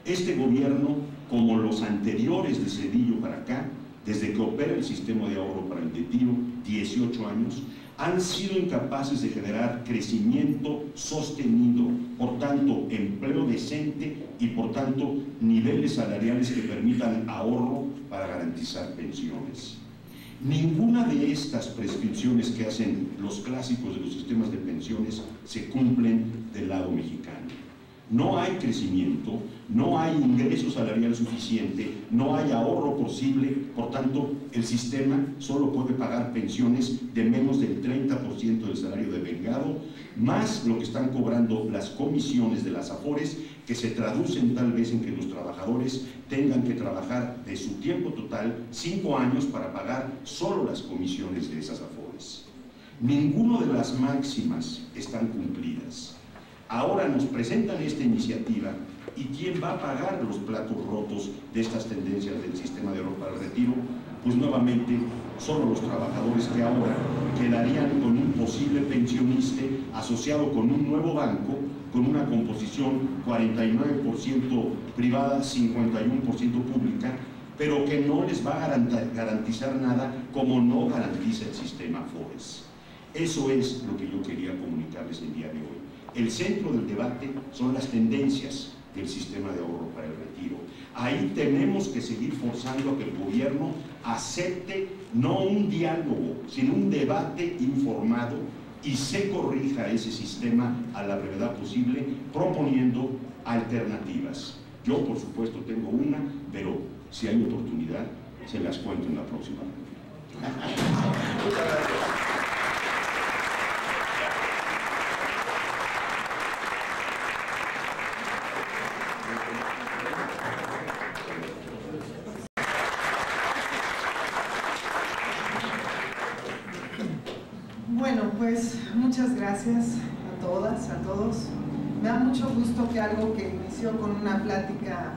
Este gobierno, como los anteriores de Cedillo para acá, desde que opera el sistema de ahorro para el retiro, 18 años, han sido incapaces de generar crecimiento sostenido, por tanto, empleo decente y, por tanto, niveles salariales que permitan ahorro para garantizar pensiones. Ninguna de estas prescripciones que hacen los clásicos de los sistemas de pensiones se cumplen del lado mexicano. No hay crecimiento, no hay ingreso salarial suficiente, no hay ahorro posible, por tanto, el sistema solo puede pagar pensiones de menos del 30% del salario devengado, más lo que están cobrando las comisiones de las AFORES, que se traducen tal vez en que los trabajadores tengan que trabajar de su tiempo total 5 años para pagar solo las comisiones de esas AFORES. Ninguna de las máximas están cumplidas. Ahora nos presentan esta iniciativa, ¿y quién va a pagar los platos rotos de estas tendencias del sistema de ahorro para el retiro? Pues nuevamente, solo los trabajadores que ahora quedarían con un posible pensionista asociado con un nuevo banco, con una composición 49% privada, 51% pública, pero que no les va a garantizar nada, como no garantiza el sistema AFORES. Eso es lo que yo quería comunicarles el día de hoy. El centro del debate son las tendencias del sistema de ahorro para el retiro. Ahí tenemos que seguir forzando a que el gobierno acepte no un diálogo, sino un debate informado y se corrija ese sistema a la brevedad posible, proponiendo alternativas. Yo, por supuesto, tengo una, pero si hay oportunidad, se las cuento en la próxima reunión. Muchas gracias. Bueno, pues muchas gracias a todas, a todos. Me da mucho gusto que algo que inició con una plática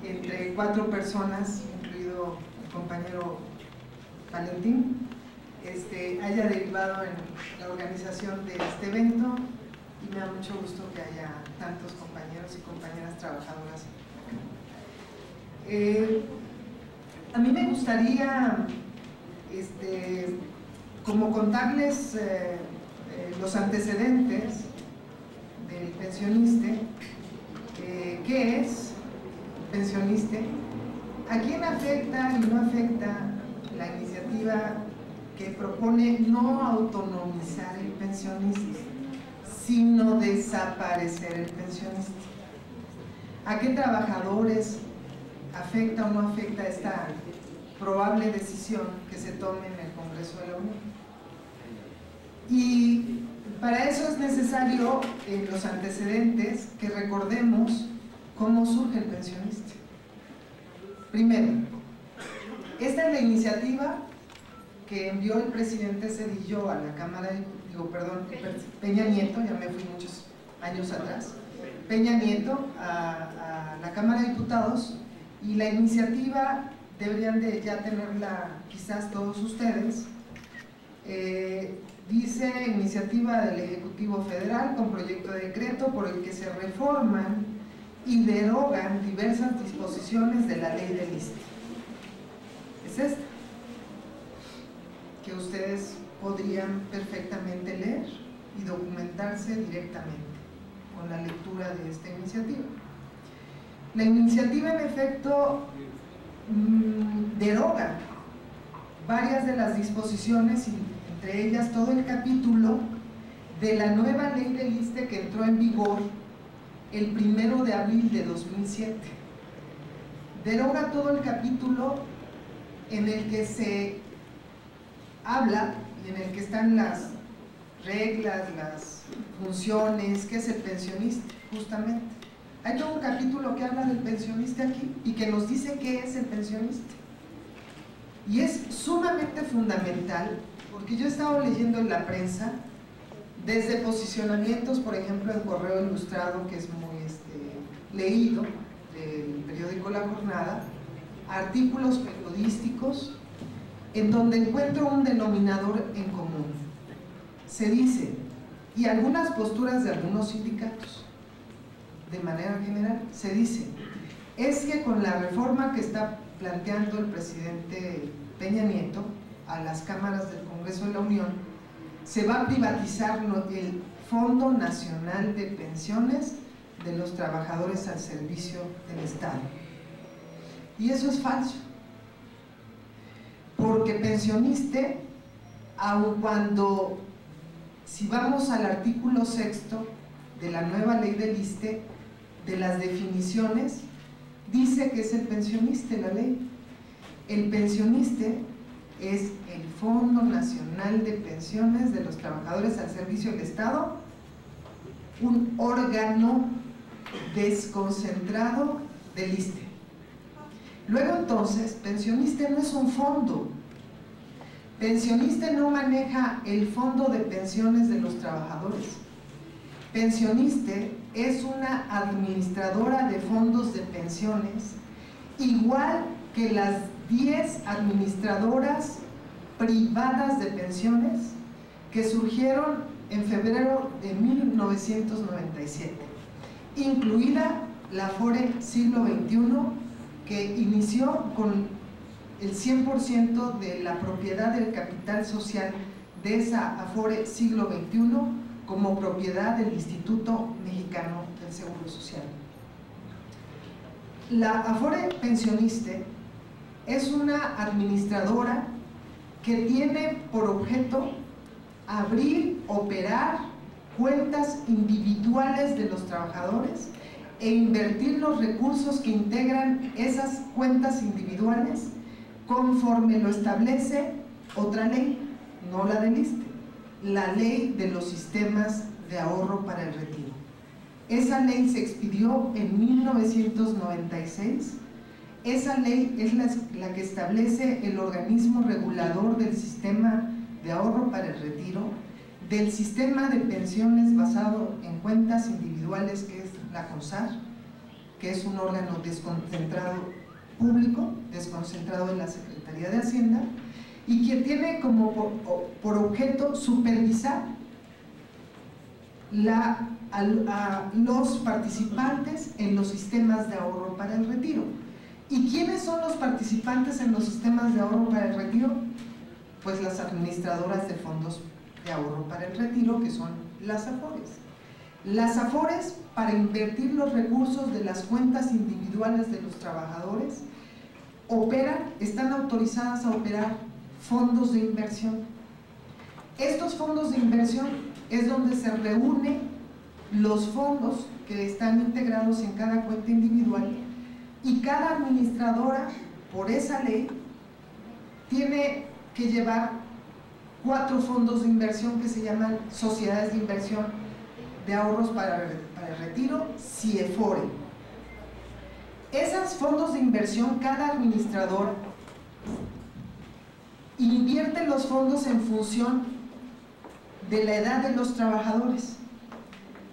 entre 4 personas, incluido el compañero Valentín, haya derivado en la organización de este evento, y me da mucho gusto que haya tantos compañeros y compañeras trabajadoras. A mí me gustaría como contarles los antecedentes del pensionista, qué es el pensionista, a quién afecta y no afecta la iniciativa que propone no autonomizar el pensionista, sino desaparecer el pensionista. ¿A qué trabajadores afecta o no afecta esta probable decisión que se tome en el Congreso de la Unión? Y para eso es necesario, en los antecedentes, que recordemos cómo surge el pensionista. Primero, esta es la iniciativa que envió el presidente Zedillo a la Cámara, Peña Nieto, ya me fui muchos años atrás, Peña Nieto a la Cámara de Diputados, y la iniciativa deberían de ya tenerla quizás todos ustedes. Dice: iniciativa del Ejecutivo Federal con proyecto de decreto por el que se reforman y derogan diversas disposiciones de la ley del ISSSTE. Es esta, que ustedes podrían perfectamente leer y documentarse directamente con la lectura de esta iniciativa. La iniciativa, en efecto, deroga varias de las disposiciones, y entre ellas todo el capítulo de la nueva ley del ISSSTE que entró en vigor el 1 de abril de 2007. Deroga todo el capítulo en el que se habla y en el que están las reglas, las funciones, qué es el pensionista, justamente. Hay todo un capítulo que habla del pensionista aquí y que nos dice qué es el pensionista. Y es sumamente fundamental, porque yo he estado leyendo en la prensa, desde posicionamientos, por ejemplo, en Correo Ilustrado, que es muy leído, del periódico La Jornada, artículos periodísticos, en donde encuentro un denominador en común. Se dice, y algunas posturas de algunos sindicatos, de manera general, se dice, es que con la reforma que está planteando el presidente Peña Nieto a las cámaras del Congreso de la Unión, se va a privatizar el Fondo Nacional de Pensiones de los Trabajadores al Servicio del Estado. Y eso es falso, porque pensionista, aun cuando, si vamos al artículo 6º de la nueva ley del ISSSTE, de las definiciones dice que es el pensionista la ley. El pensionista es el Fondo Nacional de Pensiones de los Trabajadores al Servicio del Estado, un órgano desconcentrado del ISSSTE. Luego entonces, pensionista no es un fondo. Pensionista no maneja el fondo de pensiones de los trabajadores. Pensionista es una administradora de fondos de pensiones, igual que las 10 administradoras privadas de pensiones que surgieron en febrero de 1997, incluida la Afore Siglo XXI, que inició con el 100% de la propiedad del capital social de esa Afore Siglo XXI como propiedad del Instituto Mexicano del Seguro Social. La Afore Pensionista es una administradora que tiene por objeto abrir, operar cuentas individuales de los trabajadores e invertir los recursos que integran esas cuentas individuales conforme lo establece otra ley, no la del ISSSTE, la ley de los sistemas de ahorro para el retiro. Esa ley se expidió en 1996. Esa ley es la que establece el organismo regulador del sistema de ahorro para el retiro, del sistema de pensiones basado en cuentas individuales, que es la CONSAR, que es un órgano desconcentrado público, desconcentrado en la Secretaría de Hacienda, y que tiene como por objeto supervisar a los participantes en los sistemas de ahorro para el retiro. ¿Y quiénes son los participantes en los sistemas de ahorro para el retiro? Pues las administradoras de fondos de ahorro para el retiro, que son las AFORES. Las AFORES, para invertir los recursos de las cuentas individuales de los trabajadores, están autorizadas a operar fondos de inversión. Estos fondos de inversión es donde se reúnen los fondos que están integrados en cada cuenta individual, y cada administradora, por esa ley, tiene que llevar 4 fondos de inversión que se llaman sociedades de inversión de ahorros para el retiro, CIEFORE. Esos fondos de inversión, cada administrador invierte los fondos en función de la edad de los trabajadores,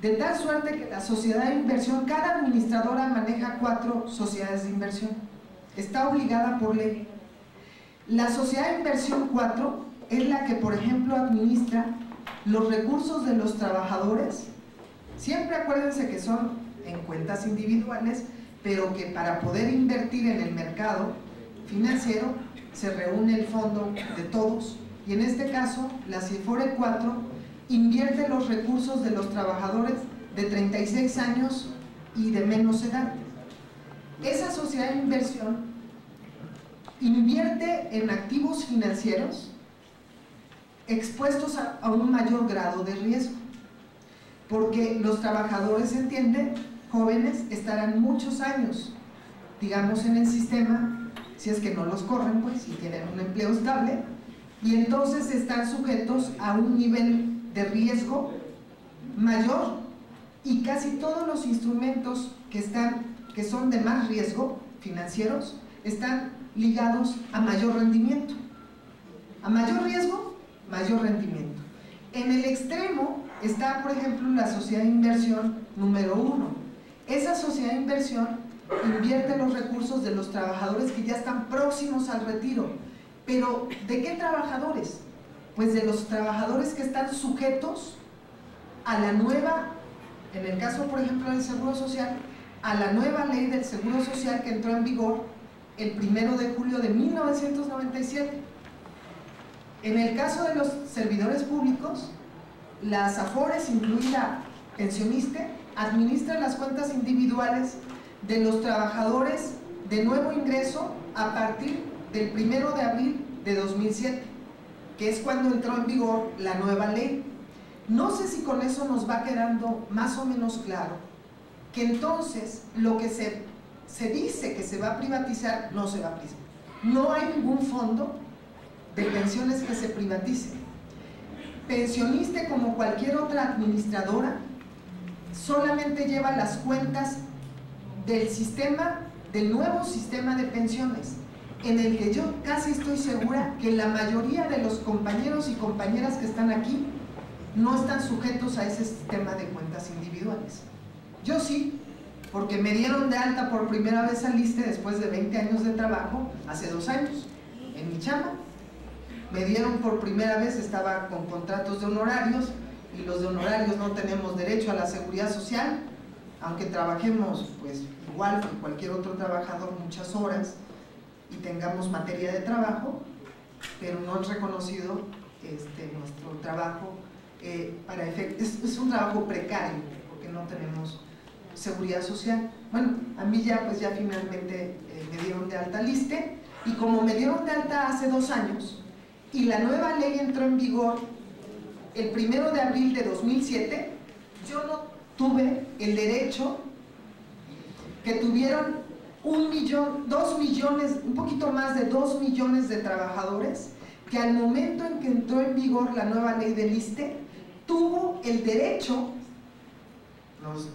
de tal suerte que la sociedad de inversión, cada administradora maneja 4 sociedades de inversión, está obligada por ley. La sociedad de inversión 4 es la que, por ejemplo, administra los recursos de los trabajadores. Siempre acuérdense que son en cuentas individuales, pero que para poder invertir en el mercado financiero se reúne el fondo de todos, y en este caso la CIEFORE 4 invierte los recursos de los trabajadores de 36 años y de menos edad. Esa sociedad de inversión invierte en activos financieros expuestos a un mayor grado de riesgo, porque los trabajadores, entienden, jóvenes, estarán muchos años, digamos, en el sistema, si es que no los corren, pues, si tienen un empleo estable, y entonces están sujetos a un nivel de riesgo mayor, y casi todos los instrumentos que son de más riesgo financieros están ligados a mayor rendimiento. A mayor riesgo, mayor rendimiento. En el extremo está, por ejemplo, la sociedad de inversión número 1. Esa sociedad de inversión invierte los recursos de los trabajadores que ya están próximos al retiro. ¿Pero de qué trabajadores? Pues de los trabajadores que están sujetos a la nueva, en el caso, por ejemplo, del Seguro Social, a la nueva ley del Seguro Social que entró en vigor el 1 de julio de 1997. En el caso de los servidores públicos, las AFORES, incluida pensionista, administran las cuentas individuales de los trabajadores de nuevo ingreso a partir del 1 de abril de 2007, que es cuando entró en vigor la nueva ley. No sé si con eso nos va quedando más o menos claro que entonces lo que se dice que se va a privatizar, no se va a privatizar. No hay ningún fondo de pensiones que se privatice. Pensionista, como cualquier otra administradora, solamente lleva las cuentas del sistema, del nuevo sistema de pensiones, en el que yo casi estoy segura que la mayoría de los compañeros y compañeras que están aquí no están sujetos a ese sistema de cuentas individuales. Yo sí, porque me dieron de alta por primera vez al ISSSTE después de 20 años de trabajo, hace 2 años, en mi chamba. Me dieron por primera vez, estaba con contratos de honorarios, y los de honorarios no tenemos derecho a la seguridad social, aunque trabajemos pues igual que cualquier otro trabajador muchas horas y tengamos materia de trabajo, pero no es reconocido nuestro trabajo para efectos, es un trabajo precario, porque no tenemos seguridad social. Bueno, a mí ya pues ya finalmente me dieron de alta al ISSSTE, y como me dieron de alta hace 2 años y la nueva ley entró en vigor el 1 de abril de 2007, yo no tuve el derecho que tuvieron 1 millón, 2 millones, un poquito más de 2 millones de trabajadores, que al momento en que entró en vigor la nueva ley del ISSSTE, tuvo el derecho,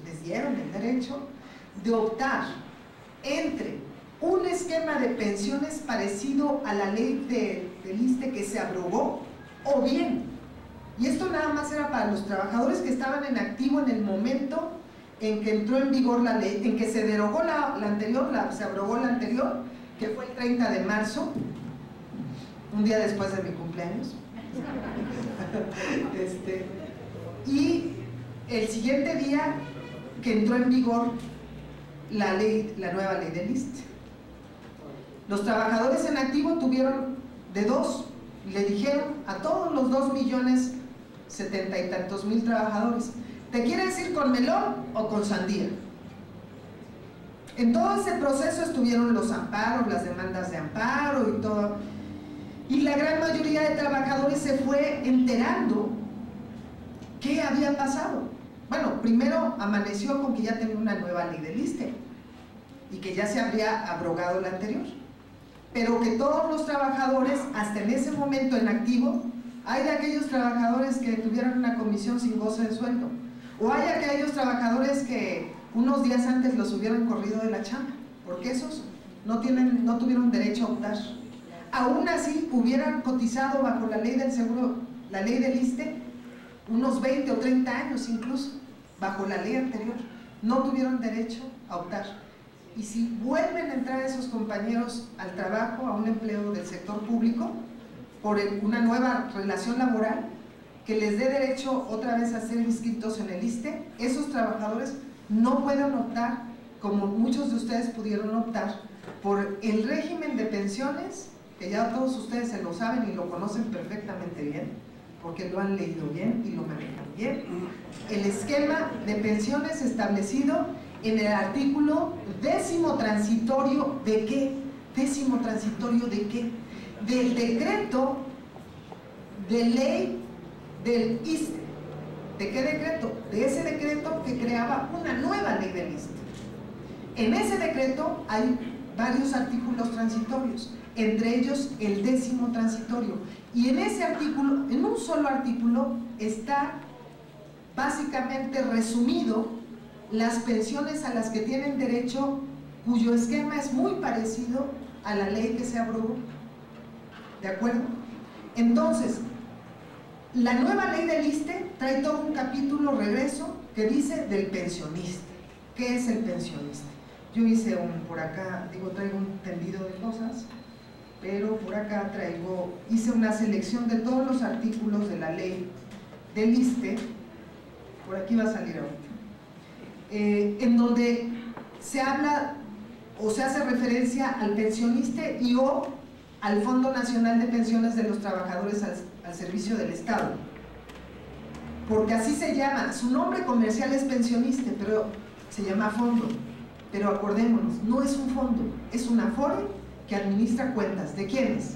les dieron el derecho de optar entre un esquema de pensiones parecido a la ley del ISSSTE que se abrogó, o bien, y esto nada más era para los trabajadores que estaban en activo en el momento en que entró en vigor la ley, en que se derogó la anterior, se abrogó la anterior, que fue el 30 de marzo, un día después de mi cumpleaños. Y el siguiente día que entró en vigor la nueva ley del ISSSTE. Los trabajadores en activo tuvieron de 2, le dijeron a todos los 2.070.000 y tantos trabajadores: ¿te quieres ir con melón o con sandía? En todo ese proceso estuvieron los amparos, las demandas de amparo y todo, y la gran mayoría de trabajadores se fue enterando qué había pasado. Bueno, primero amaneció con que ya tenía una nueva ley del ISSSTE y que ya se habría abrogado la anterior, pero que todos los trabajadores hasta en ese momento en activo, hay de aquellos trabajadores que tuvieron una comisión sin goce de sueldo, o hay aquellos trabajadores que unos días antes los hubieran corrido de la chamba, porque esos no tuvieron derecho a optar. Aún así hubieran cotizado bajo la ley del seguro, la ley del ISSSTE, unos 20 o 30 años incluso, bajo la ley anterior, no tuvieron derecho a optar. Y si vuelven a entrar esos compañeros al trabajo, a un empleo del sector público, por una nueva relación laboral que les dé derecho otra vez a ser inscritos en el ISSSTE, esos trabajadores no pueden optar, como muchos de ustedes pudieron optar, por el régimen de pensiones, que ya todos ustedes se lo saben y lo conocen perfectamente bien, porque lo han leído bien y lo manejan bien. El esquema de pensiones establecido en el artículo 10º transitorio ¿de qué? 10º transitorio ¿de qué? Del decreto de ley del ISSSTE. ¿De qué decreto? De ese decreto que creaba una nueva ley del ISSSTE. En ese decreto hay varios artículos transitorios, entre ellos el 10º transitorio, y en ese artículo, en un solo artículo, está básicamente resumido las pensiones a las que tienen derecho, cuyo esquema es muy parecido a la ley que se aprobó. ¿De acuerdo? Entonces, la nueva ley del ISSSTE trae todo un capítulo regreso que dice del pensionista. ¿Qué es el pensionista? Yo hice por acá, traigo un tendido de cosas, pero por acá hice una selección de todos los artículos de la ley del ISSSTE, por aquí va a salir ahorita, en donde se habla o se hace referencia al pensionista y o al Fondo Nacional de Pensiones de los Trabajadores al servicio del Estado, porque así se llama. Su nombre comercial es pensionista, pero se llama fondo. Pero acordémonos, no es un fondo, es una AFORE que administra cuentas. ¿De quiénes?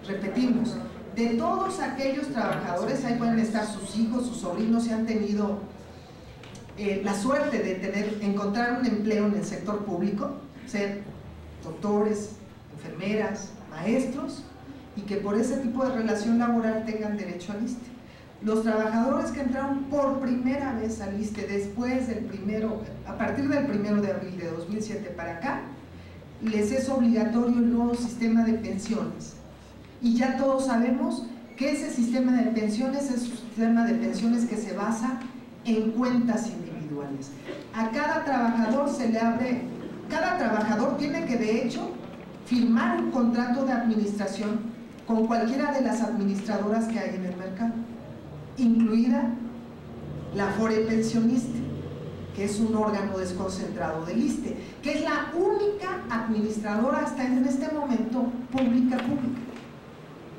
Repetimos, de todos aquellos trabajadores. Ahí pueden estar sus hijos, sus sobrinos, si han tenido la suerte de encontrar un empleo en el sector público, ser doctores, enfermeras, maestros, y que por ese tipo de relación laboral tengan derecho al ISSSTE. Los trabajadores que entraron por primera vez al ISSSTE después del a partir del 1 de abril de 2007 para acá, les es obligatorio el nuevo sistema de pensiones. Y ya todos sabemos que ese sistema de pensiones es un sistema de pensiones que se basa en cuentas individuales. A cada trabajador se le abre, cada trabajador tiene que de hecho firmar un contrato de administración con cualquiera de las administradoras que hay en el mercado, incluida la Afore Pensioniste, que es un órgano desconcentrado del ISSSTE, que es la única administradora hasta en este momento pública,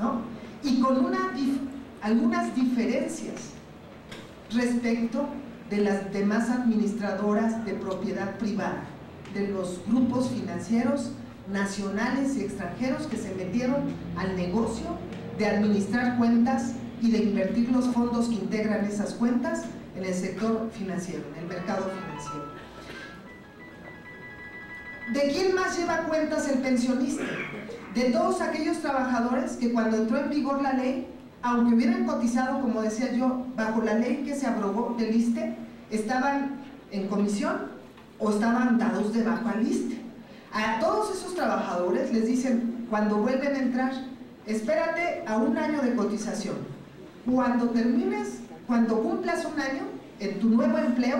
¿no? Y con algunas diferencias respecto de las demás administradoras de propiedad privada, de los grupos financieros nacionales y extranjeros que se metieron al negocio de administrar cuentas y de invertir los fondos que integran esas cuentas en el sector financiero, en el mercado financiero. ¿De quién más lleva cuentas el pensionista? De todos aquellos trabajadores que cuando entró en vigor la ley, aunque hubieran cotizado, como decía yo, bajo la ley que se abrogó del ISSSTE, estaban en comisión o estaban dados de baja al ISSSTE. A todos esos trabajadores les dicen, cuando vuelven a entrar, espérate a un año de cotización. Cuando termines, cuando cumplas un año en tu nuevo empleo,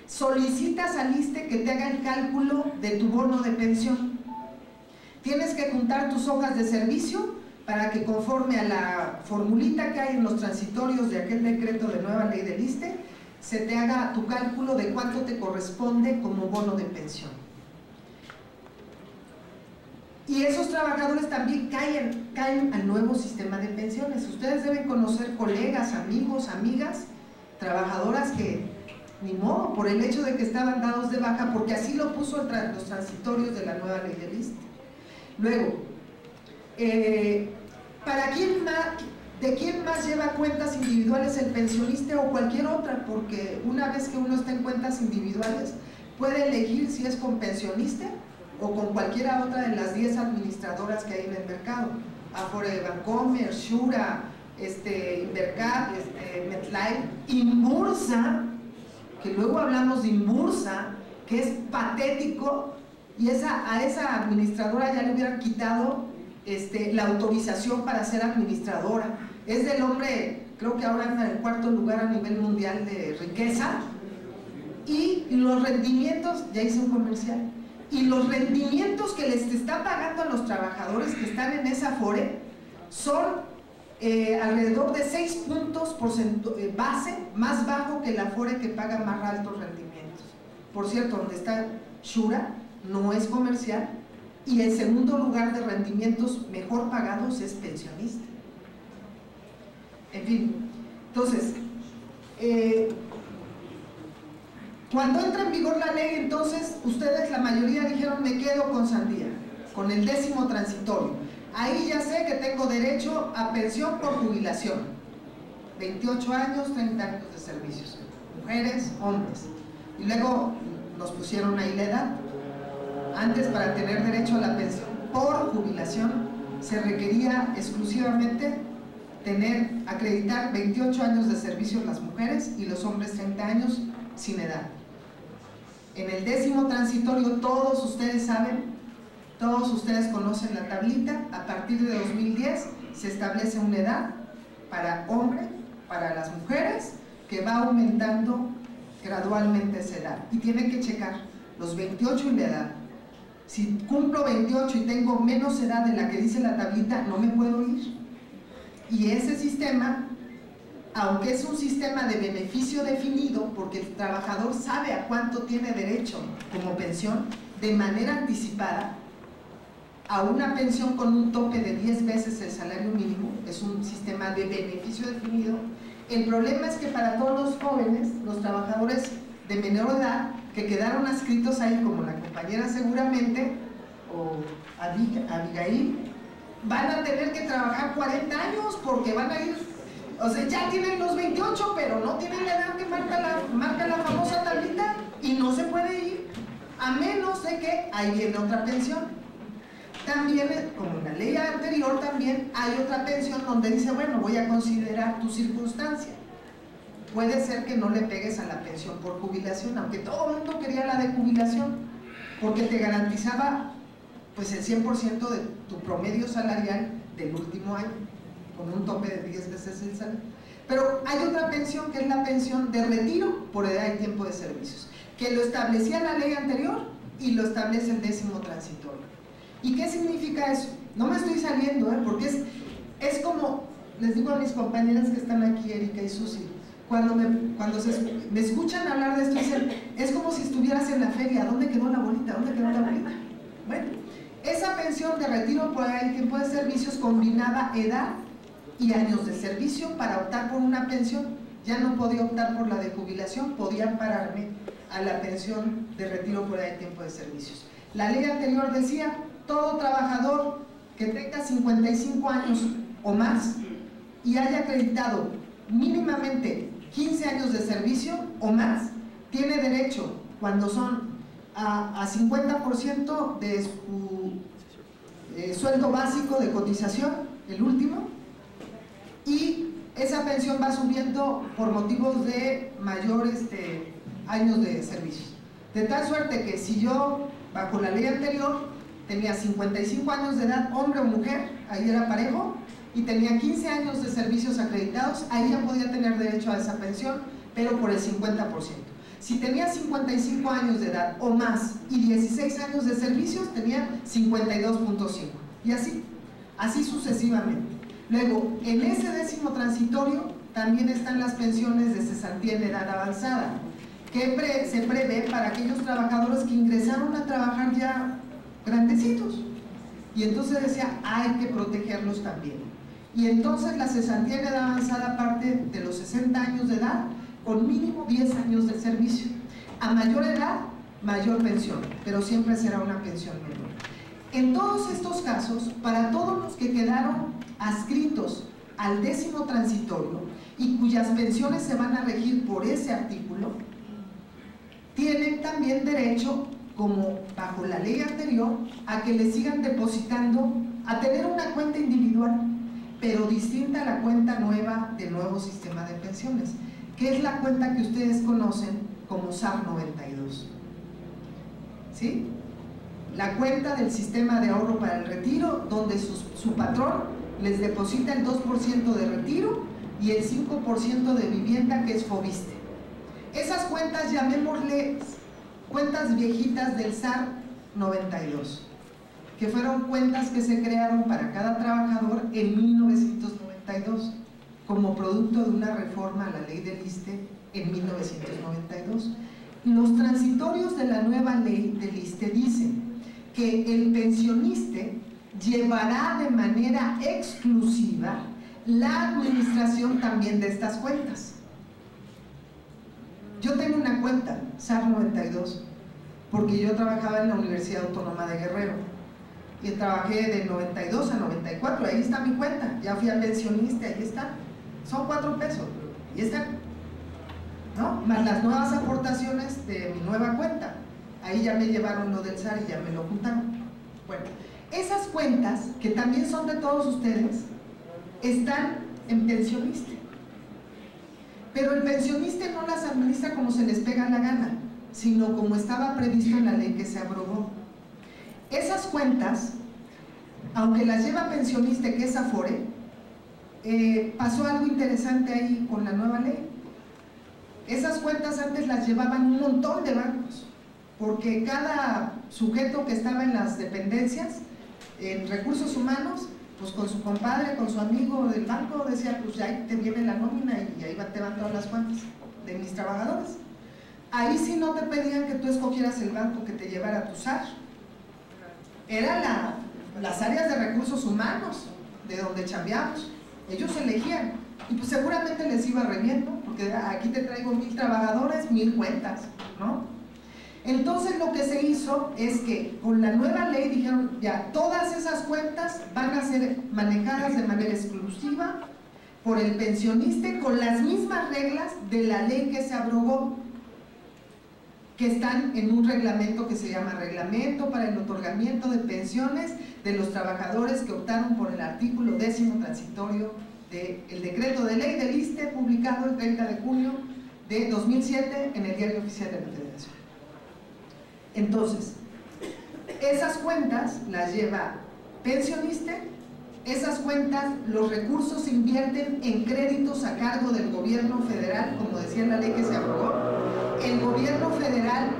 solicitas al ISSSTE que te haga el cálculo de tu bono de pensión. Tienes que juntar tus hojas de servicio para que, conforme a la formulita que hay en los transitorios de aquel decreto de nueva ley del ISSSTE, se te haga tu cálculo de cuánto te corresponde como bono de pensión. Y esos trabajadores también caen al nuevo sistema de pensiones. Ustedes deben conocer colegas, amigos, amigas, trabajadoras que, ni modo, por el hecho de que estaban dados de baja, porque así lo puso los transitorios de la nueva ley del ISSSTE. Luego, ¿de quién más lleva cuentas individuales el pensionista o cualquier otra? Porque una vez que uno está en cuentas individuales, puede elegir si es con pensionista o con cualquiera otra de las 10 administradoras que hay en el mercado. Afore Bancomer, Shura, Invercap, MetLife, Inbursa, que luego hablamos de Inbursa, que es patético, y a esa administradora ya le hubieran quitado la autorización para ser administradora. Es del hombre, creo que ahora anda en el 4º lugar a nivel mundial de riqueza, y los rendimientos, ya hice un comercial, y los rendimientos que les están pagando a los trabajadores que están en esa Afore son alrededor de 6 puntos base más bajo que la Afore que paga más altos rendimientos. Por cierto, donde está Shura no es comercial, y el segundo lugar de rendimientos mejor pagados es pensionista. En fin, entonces, cuando entra en vigor la ley, entonces ustedes, la mayoría, dijeron, me quedo con Sandía, con el 10º transitorio. Ahí ya sé que tengo derecho a pensión por jubilación, 28 años, 30 años de servicios, mujeres, hombres. Y luego nos pusieron ahí la edad. Antes, para tener derecho a la pensión por jubilación, se requería exclusivamente acreditar 28 años de servicio las mujeres y los hombres 30 años sin edad. En el 10º transitorio, todos ustedes saben, todos ustedes conocen la tablita. A partir de 2010 se establece una edad para hombre, para las mujeres, que va aumentando gradualmente esa edad, y tienen que checar los 28 y la edad. Si cumplo 28 y tengo menos edad de la que dice la tablita, no me puedo ir. Y ese sistema, aunque es un sistema de beneficio definido, porque el trabajador sabe a cuánto tiene derecho como pensión, de manera anticipada, a una pensión con un tope de 10 veces el salario mínimo, es un sistema de beneficio definido. El problema es que para todos los jóvenes, los trabajadores de menor edad, que quedaron adscritos ahí, como la compañera seguramente, o Abigail, van a tener que trabajar 40 años porque van a ir, o sea, ya tienen los 28, pero no tienen la edad que marca la famosa a menos de que ahí viene otra pensión. También, como en la ley anterior, también hay otra pensión donde dice, bueno, voy a considerar tu circunstancia. Puede ser que no le pegues a la pensión por jubilación, aunque todo el mundo quería la de jubilación, porque te garantizaba pues el 100% de tu promedio salarial del último año, con un tope de 10 veces el salario. Pero hay otra pensión que es la pensión de retiro por edad y tiempo de servicios, que lo establecía la ley anterior y lo establece el 10º transitorio. ¿Y qué significa eso? No me estoy saliendo, porque es como, les digo a mis compañeras que están aquí, Erika y Susi, cuando me escuchan hablar de esto, dicen, es como si estuvieras en la feria, ¿dónde quedó la bolita? ¿Dónde quedó la bolita? Bueno, esa pensión de retiro por el tiempo de servicios combinaba edad y años de servicio para optar por una pensión. Ya no podía optar por la de jubilación, podía pararme a la pensión de retiro por el tiempo de servicios. La ley anterior decía, todo trabajador que tenga 55 años o más y haya acreditado mínimamente 15 años de servicio o más, tiene derecho, cuando son a 50% de su sueldo básico de cotización, el último, y esa pensión va subiendo por motivos de mayor años de servicio. De tal suerte que si yo, bajo la ley anterior, tenía 55 años de edad, hombre o mujer, ahí era parejo, y tenía 15 años de servicios acreditados, ahí ya podía tener derecho a esa pensión, pero por el 50%. Si tenía 55 años de edad o más y 16 años de servicios, tenía 52.5. Y así sucesivamente. Luego, en ese 10º transitorio también están las pensiones de cesantía en edad avanzada, que se prevé para aquellos trabajadores que ingresaron a trabajar ya grandecitos. Y entonces decía, hay que protegerlos también. Y entonces la cesantía en edad avanzada parte de los 60 años de edad con mínimo 10 años de servicio. A mayor edad, mayor pensión, pero siempre será una pensión menor. En todos estos casos, para todos los que quedaron adscritos al 10º transitorio y cuyas pensiones se van a regir por ese artículo, tienen también derecho, como bajo la ley anterior, a que le sigan depositando, a tener una cuenta individual, pero distinta a la cuenta nueva del nuevo sistema de pensiones, que es la cuenta que ustedes conocen como SAR 92. ¿Sí? La cuenta del sistema de ahorro para el retiro, donde su patrón les deposita el 2% de retiro y el 5% de vivienda, que es FOBISTE. Esas cuentas, llamémosle cuentas viejitas del SAR 92, que fueron cuentas que se crearon para cada trabajador en 1992, como producto de una reforma a la ley del ISSSTE en 1992. Los transitorios de la nueva ley del ISSSTE dicen que el pensionista llevará de manera exclusiva la administración también de estas cuentas. Yo tengo una cuenta, SAR 92, porque yo trabajaba en la Universidad Autónoma de Guerrero y trabajé de 92 a 94, ahí está mi cuenta, ya fui a pensionista, ahí está, son 4 pesos, y están, ¿no? Más las nuevas aportaciones de mi nueva cuenta, ahí ya me llevaron lo del SAR y ya me lo juntaron. Bueno, esas cuentas, que también son de todos ustedes, están en pensionista, pero el pensionista no las administra como se les pega la gana, sino como estaba previsto en la ley que se aprobó. Esas cuentas, aunque las lleva pensionista, que es Afore, pasó algo interesante ahí con la nueva ley. Esas cuentas antes las llevaban un montón de bancos, porque cada sujeto que estaba en las dependencias, en recursos humanos, pues con su compadre, con su amigo del banco, decía, pues ya te viene la nómina y ahí te van todas las cuentas de mis trabajadores. Ahí sí no te pedían que tú escogieras el banco que te llevara a tu SAR. Eran las áreas de recursos humanos, de donde chambeamos. Ellos elegían, y pues seguramente les iba reviendo, porque aquí te traigo 1000 trabajadores, 1000 cuentas, ¿no? Entonces lo que se hizo es que con la nueva ley dijeron, ya, todas esas cuentas van a ser manejadas de manera exclusiva por el pensionista con las mismas reglas de la ley que se abrogó. que están en un reglamento que se llama Reglamento para el otorgamiento de pensiones de los trabajadores que optaron por el artículo 10º transitorio del decreto de ley del ISSSTE, publicado el 30 de junio de 2007 en el Diario Oficial de la Federación. Entonces, esas cuentas las lleva Pensioniste. Esas cuentas, los recursos se invierten en créditos a cargo del gobierno federal, como decía la ley que se aprobó. El gobierno federal,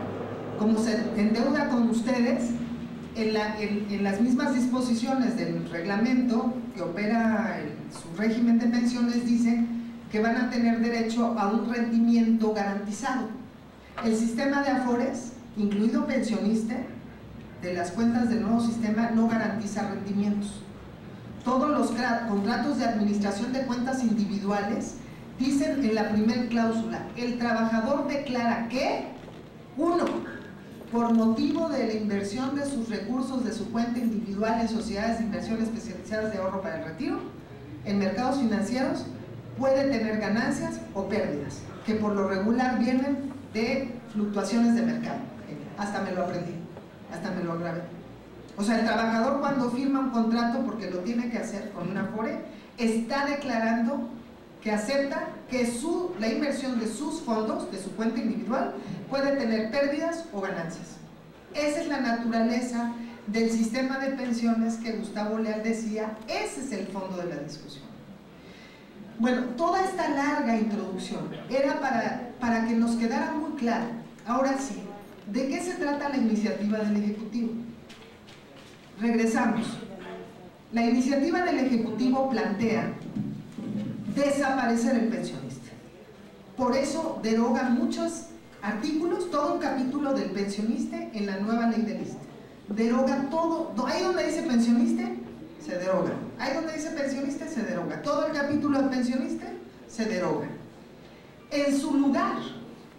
como se endeuda con ustedes, en las mismas disposiciones del reglamento que opera su régimen de pensiones, dice que van a tener derecho a un rendimiento garantizado. El sistema de Afores, incluido Pensioniste, de las cuentas del nuevo sistema, no garantiza rendimientos. Todos los contratos de administración de cuentas individuales dicen en la primera cláusula: el trabajador declara que, 1, por motivo de la inversión de sus recursos de su cuenta individual en sociedades de inversión especializadas de ahorro para el retiro, en mercados financieros, puede tener ganancias o pérdidas, que por lo regular vienen de fluctuaciones de mercado. Hasta me lo aprendí, hasta me lo grabé. O sea, el trabajador, cuando firma un contrato, porque lo tiene que hacer con una Afore, está declarando que acepta que la inversión de sus fondos, de su cuenta individual, puede tener pérdidas o ganancias. Esa es la naturaleza del sistema de pensiones que Gustavo Leal decía. Ese es el fondo de la discusión. Bueno, toda esta larga introducción era para que nos quedara muy claro, ahora sí, ¿de qué se trata la iniciativa del Ejecutivo? Regresamos. La iniciativa del Ejecutivo plantea desaparecer el pensionista. Por eso deroga muchos artículos, todo un capítulo del pensionista en la nueva ley del ISSSTE. Deroga todo, ahí donde dice pensionista, se deroga. Ahí donde dice pensionista, se deroga. Todo el capítulo del pensionista se deroga. En su lugar,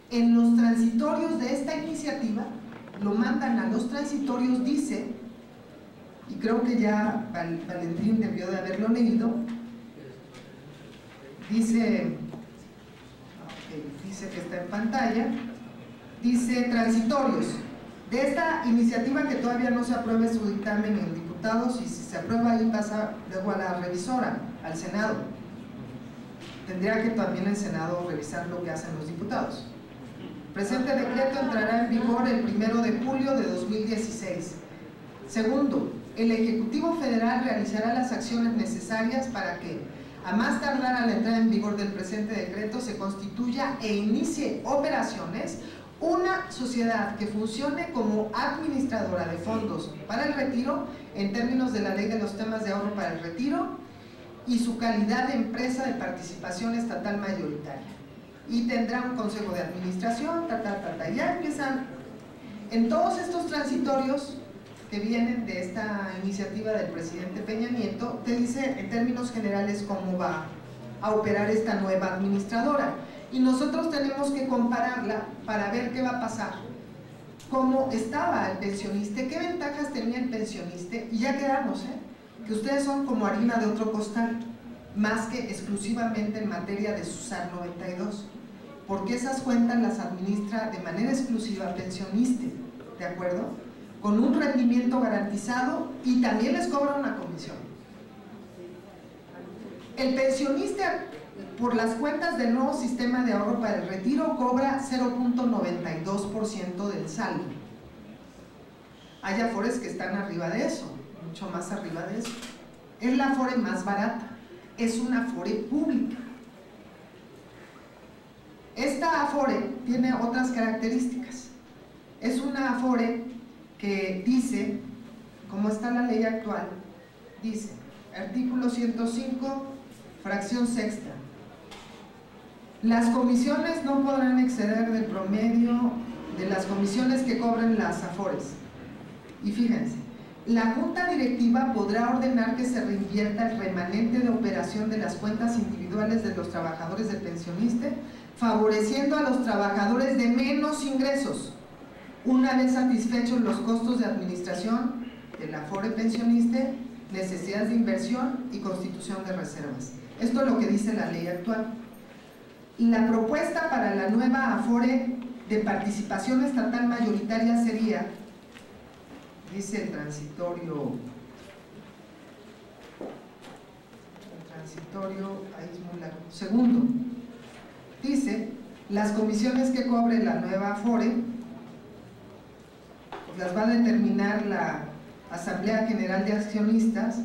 en los transitorios de esta iniciativa, lo mandan a los transitorios, dice, y creo que ya Valentín debió de haberlo leído, dice que está en pantalla, dice transitorios. De esta iniciativa, que todavía no se apruebe su dictamen en diputados, y si se aprueba ahí pasa luego a la revisora, al Senado. Tendría que también el Senado revisar lo que hacen los diputados. Presente decreto entrará en vigor el 1 de julio de 2016. Segundo, el Ejecutivo Federal realizará las acciones necesarias para que, a más tardar a la entrada en vigor del presente decreto, se constituya e inicie operaciones una sociedad que funcione como administradora de fondos para el retiro en términos de la Ley de los Temas de Ahorro para el Retiro y su calidad de empresa de participación estatal mayoritaria. Y tendrá un consejo de administración, ya empiezan en todos estos transitorios que vienen de esta iniciativa del presidente Peña Nieto. Te dice en términos generales cómo va a operar esta nueva administradora, y nosotros tenemos que compararla para ver qué va a pasar, cómo estaba el pensionista, qué ventajas tenía el pensionista, y ya quedamos, que ustedes son como harina de otro costal, más que exclusivamente en materia de SUSAR 92, porque esas cuentas las administra de manera exclusiva pensionista, ¿de acuerdo?, con un rendimiento garantizado, y también les cobra una comisión. El pensionista, por las cuentas del nuevo sistema de ahorro para el retiro, cobra 0.92% del saldo. Hay Afores que están arriba de eso, mucho más arriba de eso. Es la Afore más barata, es una Afore pública. Esta Afore tiene otras características. Es una Afore que dice, como está la ley actual, dice, artículo 105, fracción sexta: las comisiones no podrán exceder del promedio de las comisiones que cobren las Afores. Y fíjense, la Junta Directiva podrá ordenar que se reinvierta el remanente de operación de las cuentas individuales de los trabajadores del pensionista, favoreciendo a los trabajadores de menos ingresos, una vez satisfechos los costos de administración del Afore pensionista, necesidades de inversión y constitución de reservas. Esto es lo que dice la ley actual. La propuesta para la nueva Afore de participación estatal mayoritaria sería, dice el transitorio, ahí es muy largo. Segundo, dice, las comisiones que cobre la nueva Afore las va a determinar la Asamblea General de Accionistas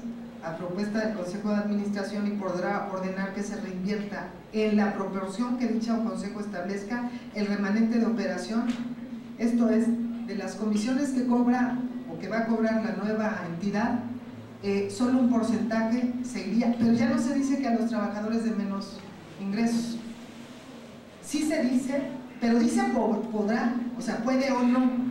a propuesta del Consejo de Administración y podrá ordenar que se reinvierta en la proporción que dicho Consejo establezca el remanente de operación. Esto es, de las comisiones que cobra o que va a cobrar la nueva entidad, solo un porcentaje se iría, pero ya no se dice que a los trabajadores de menos ingresos. Sí se dice, pero dice podrá, o sea, puede o no.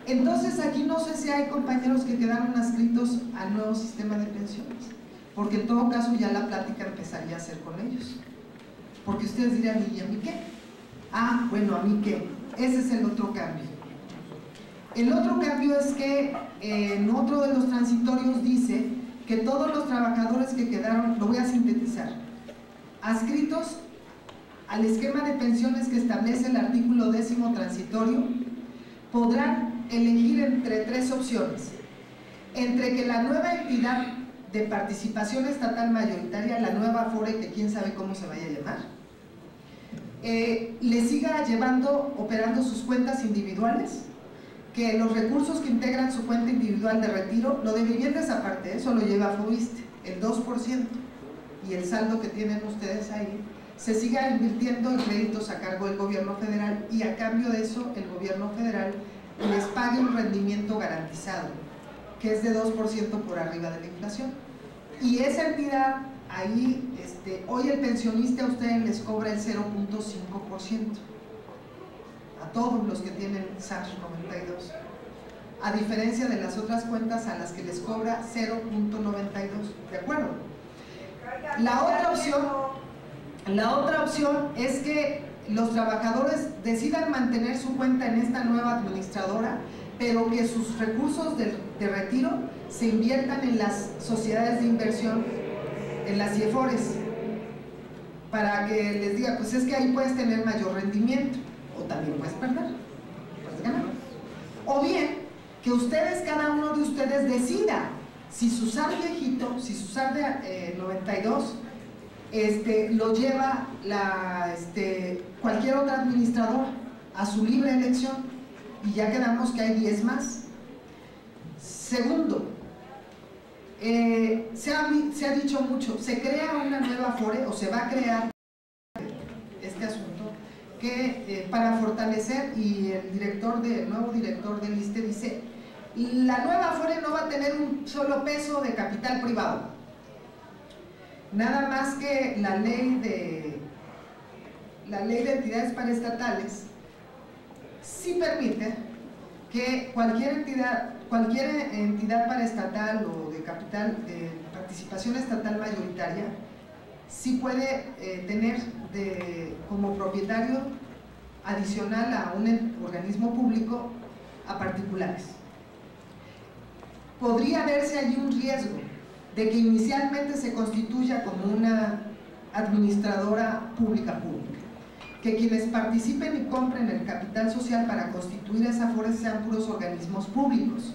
Entonces aquí no sé si hay compañeros que quedaron adscritos al nuevo sistema de pensiones, porque en todo caso ya la plática empezaría a ser con ellos, porque ustedes dirán, ¿y a mí qué? Ah, bueno, ¿a mí qué? Ese es el otro cambio. El otro cambio es que en otro de los transitorios dice que todos los trabajadores que quedaron, lo voy a sintetizar, adscritos al esquema de pensiones que establece el artículo 10º transitorio, podrán elegir entre tres opciones: entre que la nueva entidad de participación estatal mayoritaria, la nueva Afore, que quién sabe cómo se vaya a llamar, le siga operando sus cuentas individuales, que los recursos que integran su cuenta individual de retiro, lo de viviendas aparte, eso lo lleva FOBISSSTE, el 2%, y el saldo que tienen ustedes ahí, se siga invirtiendo en créditos a cargo del gobierno federal, y a cambio de eso el gobierno federal les pague un rendimiento garantizado, que es de 2% por arriba de la inflación. Y esa entidad, ahí, hoy el pensionista a ustedes les cobra el 0.5%, a todos los que tienen SAR 92, a diferencia de las otras cuentas a las que les cobra 0.92, ¿de acuerdo? La otra opción es que los trabajadores decidan mantener su cuenta en esta nueva administradora, pero que sus recursos de retiro se inviertan en las sociedades de inversión, en las IEFORES, para que les diga, pues es que ahí puedes tener mayor rendimiento, o también puedes perder, puedes ganar. O bien, que ustedes, cada uno de ustedes decida si su SAR viejito, si su SAR de 92, lo lleva cualquier otra administradora a su libre elección, y ya quedamos que hay 10 más. Segundo, se ha dicho mucho, se crea una nueva Afore, o se va a crear este asunto, que para fortalecer, y el nuevo director del ISSSTE dice, la nueva Afore no va a tener un solo peso de capital privado, nada más que la ley de entidades paraestatales sí permite que cualquier entidad paraestatal o de capital de participación estatal mayoritaria sí puede tener como propietario adicional a un organismo público a particulares. Podría verse allí un riesgo de que inicialmente se constituya como una administradora pública, que quienes participen y compren el capital social para constituir esa Afore sean puros organismos públicos,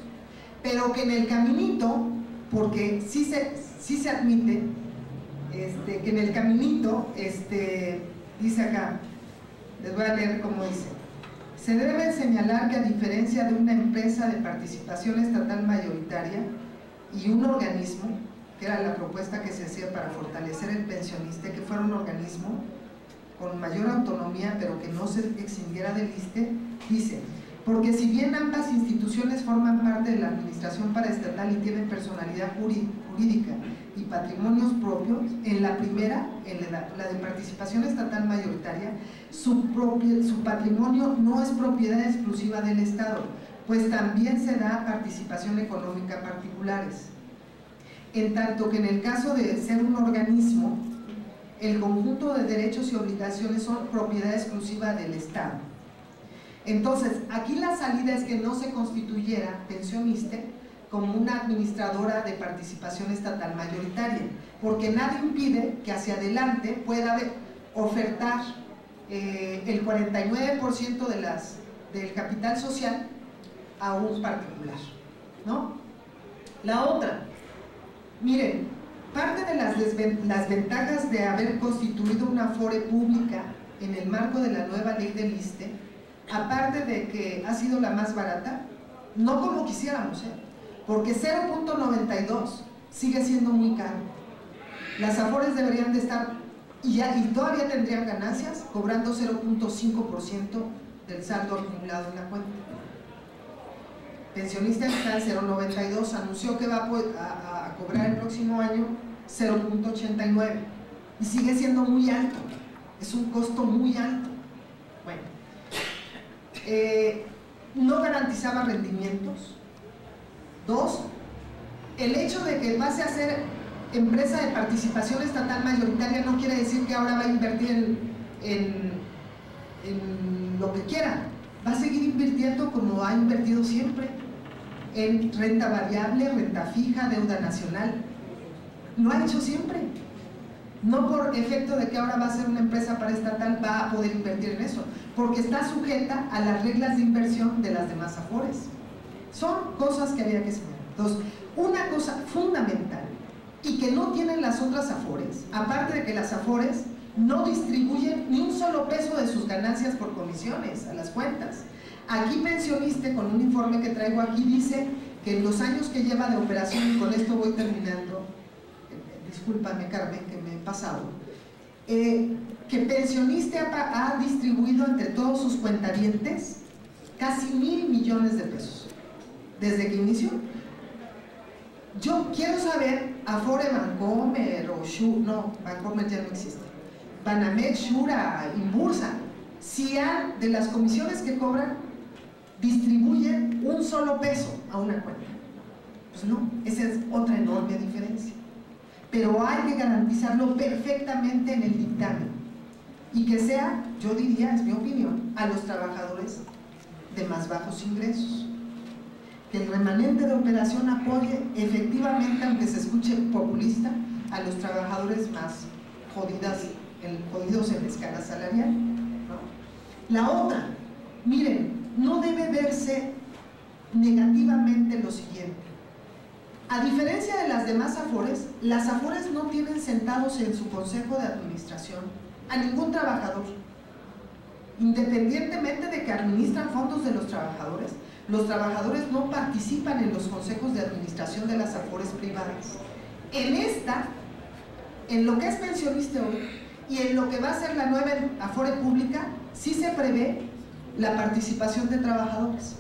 pero que en el caminito, porque sí se admite, que en el caminito, dice acá, les voy a leer cómo dice: se debe señalar que a diferencia de una empresa de participación estatal mayoritaria y un organismo, que era la propuesta que se hacía para fortalecer el pensionista, que fuera un organismo con mayor autonomía pero que no se extinguiera del ISSSTE, dice, porque si bien ambas instituciones forman parte de la administración paraestatal y tienen personalidad jurídica y patrimonios propios, en la primera, la de participación estatal mayoritaria, su patrimonio no es propiedad exclusiva del Estado, pues también se da participación económica a particulares. En tanto que en el caso de ser un organismo, el conjunto de derechos y obligaciones son propiedad exclusiva del Estado. Entonces, aquí la salida es que no se constituyera pensioniste como una administradora de participación estatal mayoritaria, porque nadie impide que hacia adelante pueda ofertar el 49% del capital social a un particular, ¿no? La otra, miren, parte de las ventajas de haber constituido una Afore pública en el marco de la nueva ley del ISSSTE, aparte de que ha sido la más barata, no como quisiéramos, porque 0.92 sigue siendo muy caro. Las Afores deberían de estar, y todavía tendrían ganancias, cobrando 0.5% del saldo acumulado en la cuenta. Pensionista está en 0.92, anunció que va a cobrar el próximo año 0.89 y sigue siendo muy alto, es un costo muy alto. Bueno, no garantizaba rendimientos. 2, el hecho de que pase a ser empresa de participación estatal mayoritaria no quiere decir que ahora va a invertir en lo que quiera, va a seguir invirtiendo como ha invertido siempre, en renta variable, renta fija, deuda nacional. Lo ha hecho siempre. No por efecto de que ahora va a ser una empresa paraestatal va a poder invertir en eso, porque está sujeta a las reglas de inversión de las demás Afores. Son cosas que había que saber. Entonces, una cosa fundamental y que no tienen las otras Afores, aparte de que las Afores no distribuyen ni un solo peso de sus ganancias por comisiones a las cuentas. Aquí Pensionista, con un informe que traigo aquí, dice que en los años que lleva de operación, y con esto voy terminando, discúlpame Carmen que me he pasado, que Pensionista ha distribuido entre todos sus cuentavientes casi 1,000 millones de pesos desde que inició. Yo quiero saber, Afore Bancomer o no, Bancomer ya no existe, Banamex, Shura, Inbursa, si de las comisiones que cobran distribuyen un solo peso a una cuenta. Pues no, esa es otra enorme diferencia. Pero hay que garantizarlo perfectamente en el dictamen y que sea, yo diría, es mi opinión, a los trabajadores de más bajos ingresos. Que el remanente de operación apoye efectivamente, aunque se escuche populista, a los trabajadores más jodidos en la escala salarial, ¿no? La otra, miren, no debe verse negativamente lo siguiente. A diferencia de las demás Afores, las Afores no tienen sentados en su consejo de administración a ningún trabajador. Independientemente de que administran fondos de los trabajadores no participan en los consejos de administración de las Afores privadas. En lo que es Pensionista hoy y en lo que va a ser la nueva Afore pública, sí se prevé la participación de trabajadores.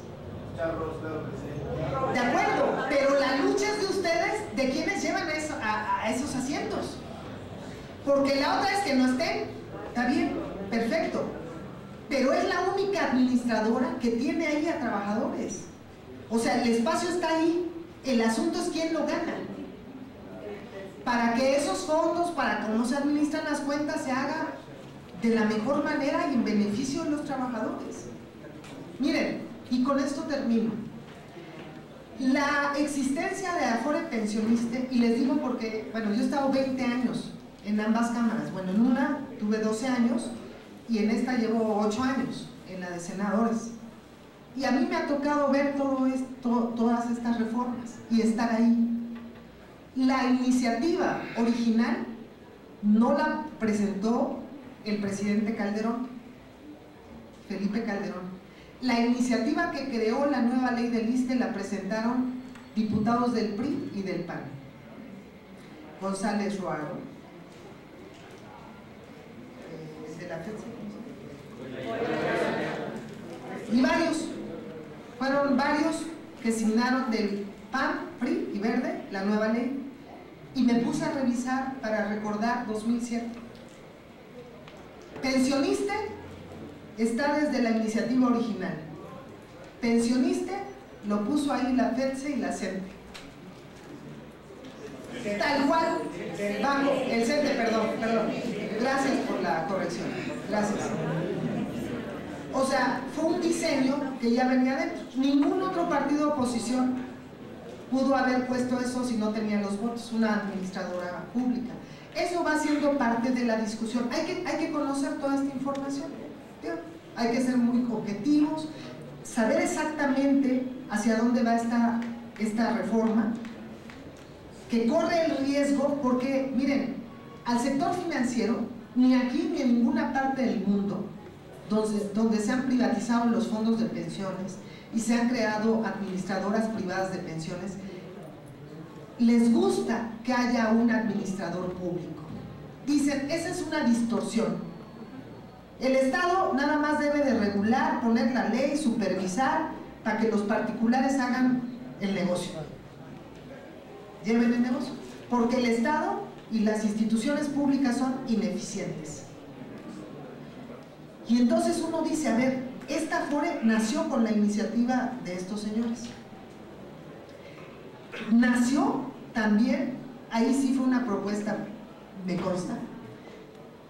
De acuerdo, pero la lucha es de ustedes, de quienes llevan a esos asientos. Porque la otra es que no estén, está bien, perfecto. Pero es la única administradora que tiene ahí a trabajadores. O sea, el espacio está ahí, el asunto es quién lo gana. Para que esos fondos, para cómo se administran las cuentas, se haga de la mejor manera y en beneficio de los trabajadores. Miren, y con esto termino. La existencia de Afore Pensionista, y les digo porque, bueno, yo he estado 20 años en ambas cámaras. Bueno, en una tuve 12 años y en esta llevo 8 años, en la de senadores. Y a mí me ha tocado ver todas estas reformas y estar ahí. La iniciativa original no la presentó el presidente Calderón, Felipe Calderón. La iniciativa que creó la nueva ley del ISSSTE la presentaron diputados del PRI y del PAN. González Ruaro, de la FED, y fueron varios que signaron del PAN, PRI y Verde la nueva ley, y me puse a revisar para recordar 2007. Pensionista está desde la iniciativa original. Pensionista lo puso ahí la FEDSE y la CENTE. Tal cual, bajo el CENTE, perdón. Gracias por la corrección. Gracias. O sea, fue un diseño que ya venía dentro. Ningún otro partido de oposición pudo haber puesto eso si no tenía los votos, una administradora pública. Eso va siendo parte de la discusión. Hay que conocer toda esta información, ¿sí? Hay que ser muy objetivos, saber exactamente hacia dónde va esta reforma, que corre el riesgo, porque miren, al sector financiero, ni aquí ni en ninguna parte del mundo donde se han privatizado los fondos de pensiones y se han creado administradoras privadas de pensiones, les gusta que haya un administrador público. Dicen, esa es una distorsión. El Estado nada más debe de regular, poner la ley, supervisar, para que los particulares hagan el negocio, lleven el negocio, porque el Estado y las instituciones públicas son ineficientes. Y entonces uno dice, a ver, esta Afore nació con la iniciativa de estos señores. Nació también, ahí sí fue una propuesta, me consta,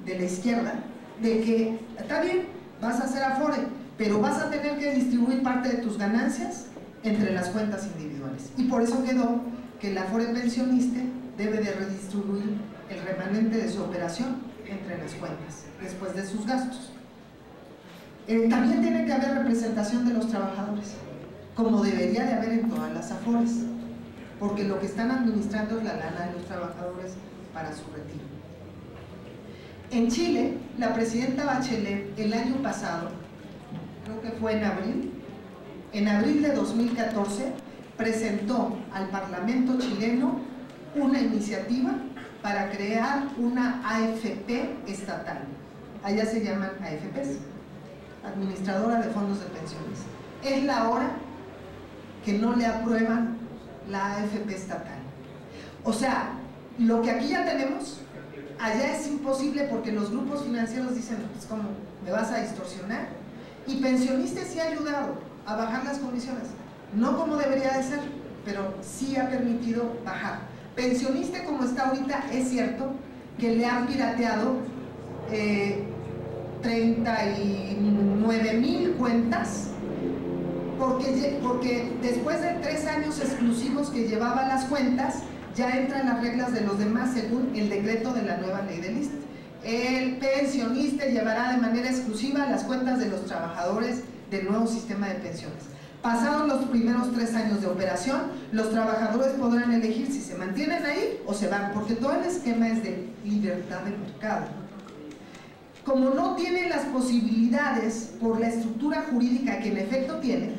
de la izquierda, de que, está bien, vas a hacer Afore, pero vas a tener que distribuir parte de tus ganancias entre las cuentas individuales. Y por eso quedó que el Afore pensionista debe de redistribuir el remanente de su operación entre las cuentas, después de sus gastos. También tiene que haber representación de los trabajadores, como debería de haber en todas las Afores, porque lo que están administrando es la lana de los trabajadores para su retiro. En Chile, la presidenta Bachelet el año pasado, creo que fue en abril de 2014, presentó al Parlamento chileno una iniciativa para crear una AFP estatal. Allá se llaman AFPs, Administradora de Fondos de Pensiones. Es la hora que no le aprueban la AFP estatal. O sea, lo que aquí ya tenemos, allá es imposible, porque los grupos financieros dicen, pues ¿cómo me vas a distorsionar? Y Pensionistas sí ha ayudado a bajar las comisiones, no como debería de ser, pero sí ha permitido bajar. Pensionista como está ahorita, es cierto que le han pirateado 39,000 cuentas, porque después de 3 años exclusivos que llevaba las cuentas, ya entran las reglas de los demás según el decreto de la nueva ley del ISSSTE. El pensionista llevará de manera exclusiva las cuentas de los trabajadores del nuevo sistema de pensiones. Pasados los primeros 3 años de operación, los trabajadores podrán elegir si se mantienen ahí o se van, porque todo el esquema es de libertad de mercado. Como no tienen las posibilidades por la estructura jurídica que en efecto tiene,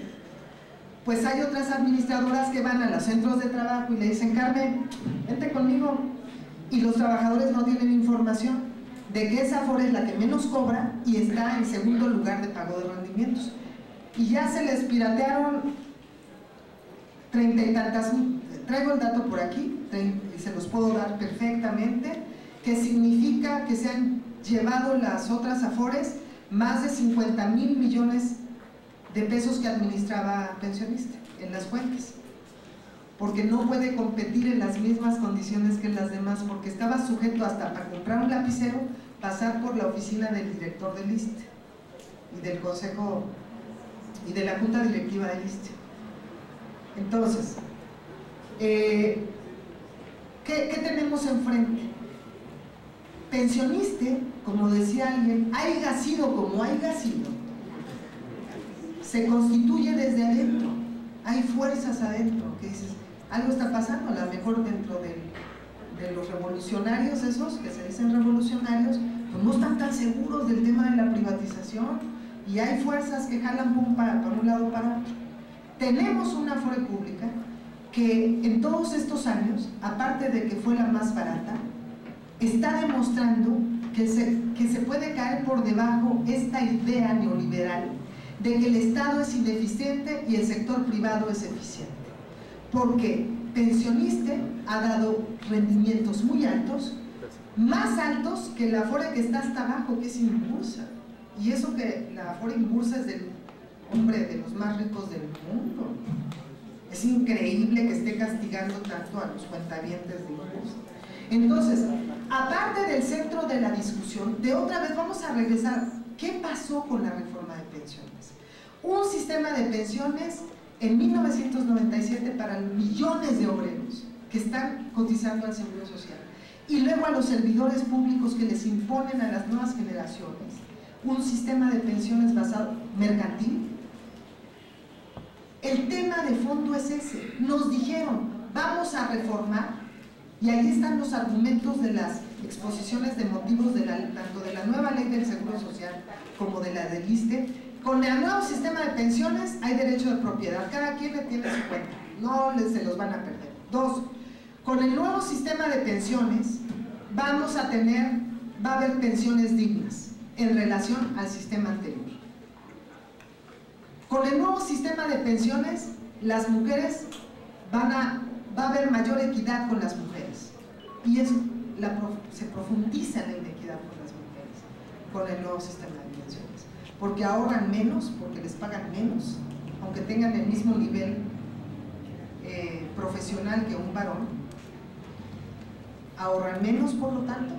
pues hay otras administradoras que van a los centros de trabajo y le dicen, Carmen, vente conmigo, y los trabajadores no tienen información de que esa Afore es la que menos cobra y está en segundo lugar de pago de rendimientos. Y ya se les piratearon 30 y tantas, traigo el dato por aquí, y se los puedo dar perfectamente, que significa que se han llevado las otras Afores más de 50,000 millones de pesos que administraba Pensionista en las cuentas, porque no puede competir en las mismas condiciones que las demás, porque estaba sujeto hasta para comprar un lapicero, pasar por la oficina del director del ISSSTE y del consejo y de la junta directiva del ISSSTE. Entonces, ¿qué tenemos enfrente? Pensionista, como decía alguien, haya sido como haya sido, se constituye desde adentro. Hay fuerzas adentro que dices, algo está pasando, a lo mejor dentro de los revolucionarios esos, que se dicen revolucionarios, pues no están tan seguros del tema de la privatización, y hay fuerzas que jalan para un lado para otro. Tenemos una Afore pública que en todos estos años, aparte de que fue la más barata, está demostrando que se puede caer por debajo esta idea neoliberal de que el Estado es ineficiente y el sector privado es eficiente, porque Pensionista ha dado rendimientos muy altos, más altos que la Afore que está hasta abajo, que es Inbursa, y eso que la Afore Inbursa es del hombre de los más ricos del mundo. Es increíble que esté castigando tanto a los cuentavientes de Inbursa. Entonces, aparte del centro de la discusión, de otra vez vamos a regresar, ¿qué pasó con la reforma de pensiones? Un sistema de pensiones en 1997 para millones de obreros que están cotizando al Seguro Social, y luego a los servidores públicos que les imponen a las nuevas generaciones un sistema de pensiones basado mercantil. El tema de fondo es ese. Nos dijeron, vamos a reformar, y ahí están los argumentos de las exposiciones de motivos tanto de la nueva ley del Seguro Social como de la del ISSSTE. Con el nuevo sistema de pensiones hay derecho de propiedad, cada quien le tiene su cuenta, no se los van a perder. 2, con el nuevo sistema de pensiones va a haber pensiones dignas en relación al sistema anterior. Con el nuevo sistema de pensiones, las mujeres va a haber mayor equidad con las mujeres, y se profundiza en la inequidad con las mujeres con el nuevo sistema de pensiones, porque ahorran menos, porque les pagan menos, aunque tengan el mismo nivel profesional que un varón, ahorran menos, por lo tanto,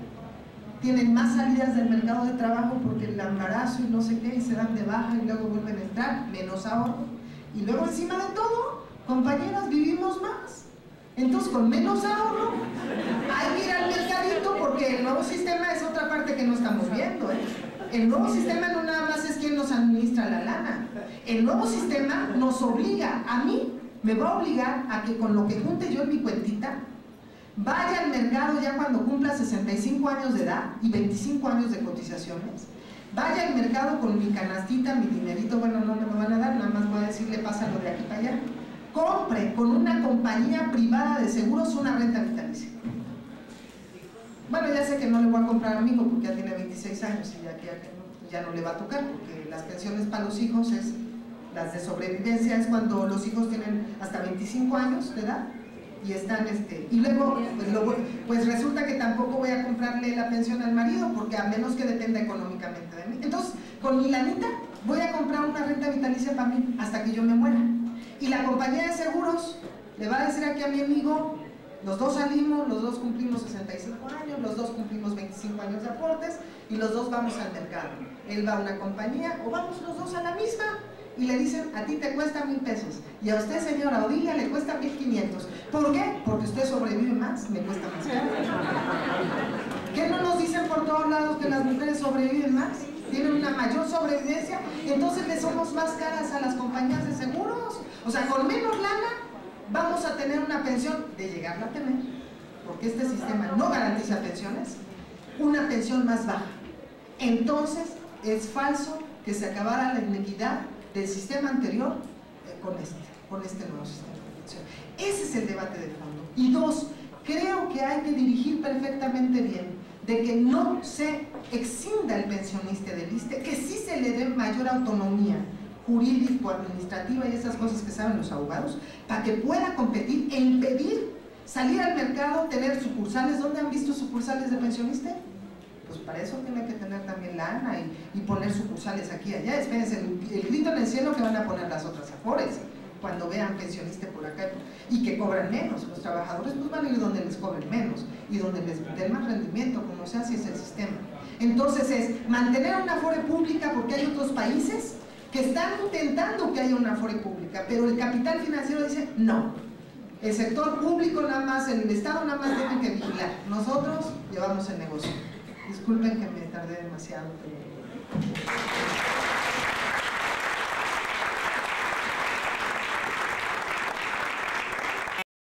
tienen más salidas del mercado de trabajo porque el embarazo y no sé qué, y se dan de baja y luego vuelven a entrar, menos ahorro, y luego encima de todo, compañeras, vivimos más. Entonces, con menos ahorro, hay que ir al mercadito, porque el nuevo sistema es otra parte que no estamos viendo, ¿eh? El nuevo sistema no nada más es quien nos administra la lana. El nuevo sistema nos obliga, a mí me va a obligar a que con lo que junte yo en mi cuentita, vaya al mercado ya cuando cumpla 65 años de edad y 25 años de cotizaciones, vaya al mercado con mi canastita, mi dinerito, bueno, no me lo van a dar, nada más voy a decirle, pásalo de aquí para allá, compre con una compañía privada de seguros una renta vitalicia. Bueno, ya sé que no le voy a comprar a mi hijo porque ya tiene 26 años y ya no le va a tocar, porque las pensiones para los hijos las de sobrevivencia es cuando los hijos tienen hasta 25 años de edad y están y luego pues resulta que tampoco voy a comprarle la pensión al marido, porque a menos que dependa económicamente de mí. Entonces, con mi lanita voy a comprar una renta vitalicia para mí hasta que yo me muera. Y la compañía de seguros le va a decir aquí a mi amigo, los dos salimos, los dos cumplimos 65 años, los dos cumplimos 25 años de aportes y los dos vamos al mercado. Él va a una compañía o vamos los dos a la misma y le dicen, a ti te cuesta 1,000 pesos y a usted, señora Odilia, le cuesta 1,500. ¿Por qué? Porque usted sobrevive más, me cuesta más caro. ¿Qué no nos dicen por todos lados que las mujeres sobreviven más? Tienen una mayor sobrevivencia, y entonces le somos más caras a las compañías de seguros. O sea, con menos lana vamos a tener una pensión, de llegarla a tener, porque este sistema no garantiza pensiones, una pensión más baja. Entonces es falso que se acabara la inequidad del sistema anterior con este nuevo sistema de pensión. Ese es el debate de fondo. Y 2, creo que hay que dirigir perfectamente bien de que no se excinda el pensionista del ISSSTE, que sí se le dé mayor autonomía jurídico, administrativa y esas cosas que saben los abogados, para que pueda competir e impedir salir al mercado, tener sucursales. ¿Dónde han visto sucursales de pensionista? Pues para eso tiene que tener también lana y poner sucursales aquí y allá. Espérense, el grito en el cielo que van a poner las otras afores cuando vean pensionistas por acá y que cobran menos. Los trabajadores pues van a ir donde les cobren menos y donde les den más rendimiento, como sea, si es el sistema. Entonces es mantener una afore pública, porque hay otros países que están intentando que haya una afore pública, pero el capital financiero dice no. El sector público nada más, el Estado nada más tiene que vigilar. Nosotros llevamos el negocio. Disculpen que me tardé demasiado, pero...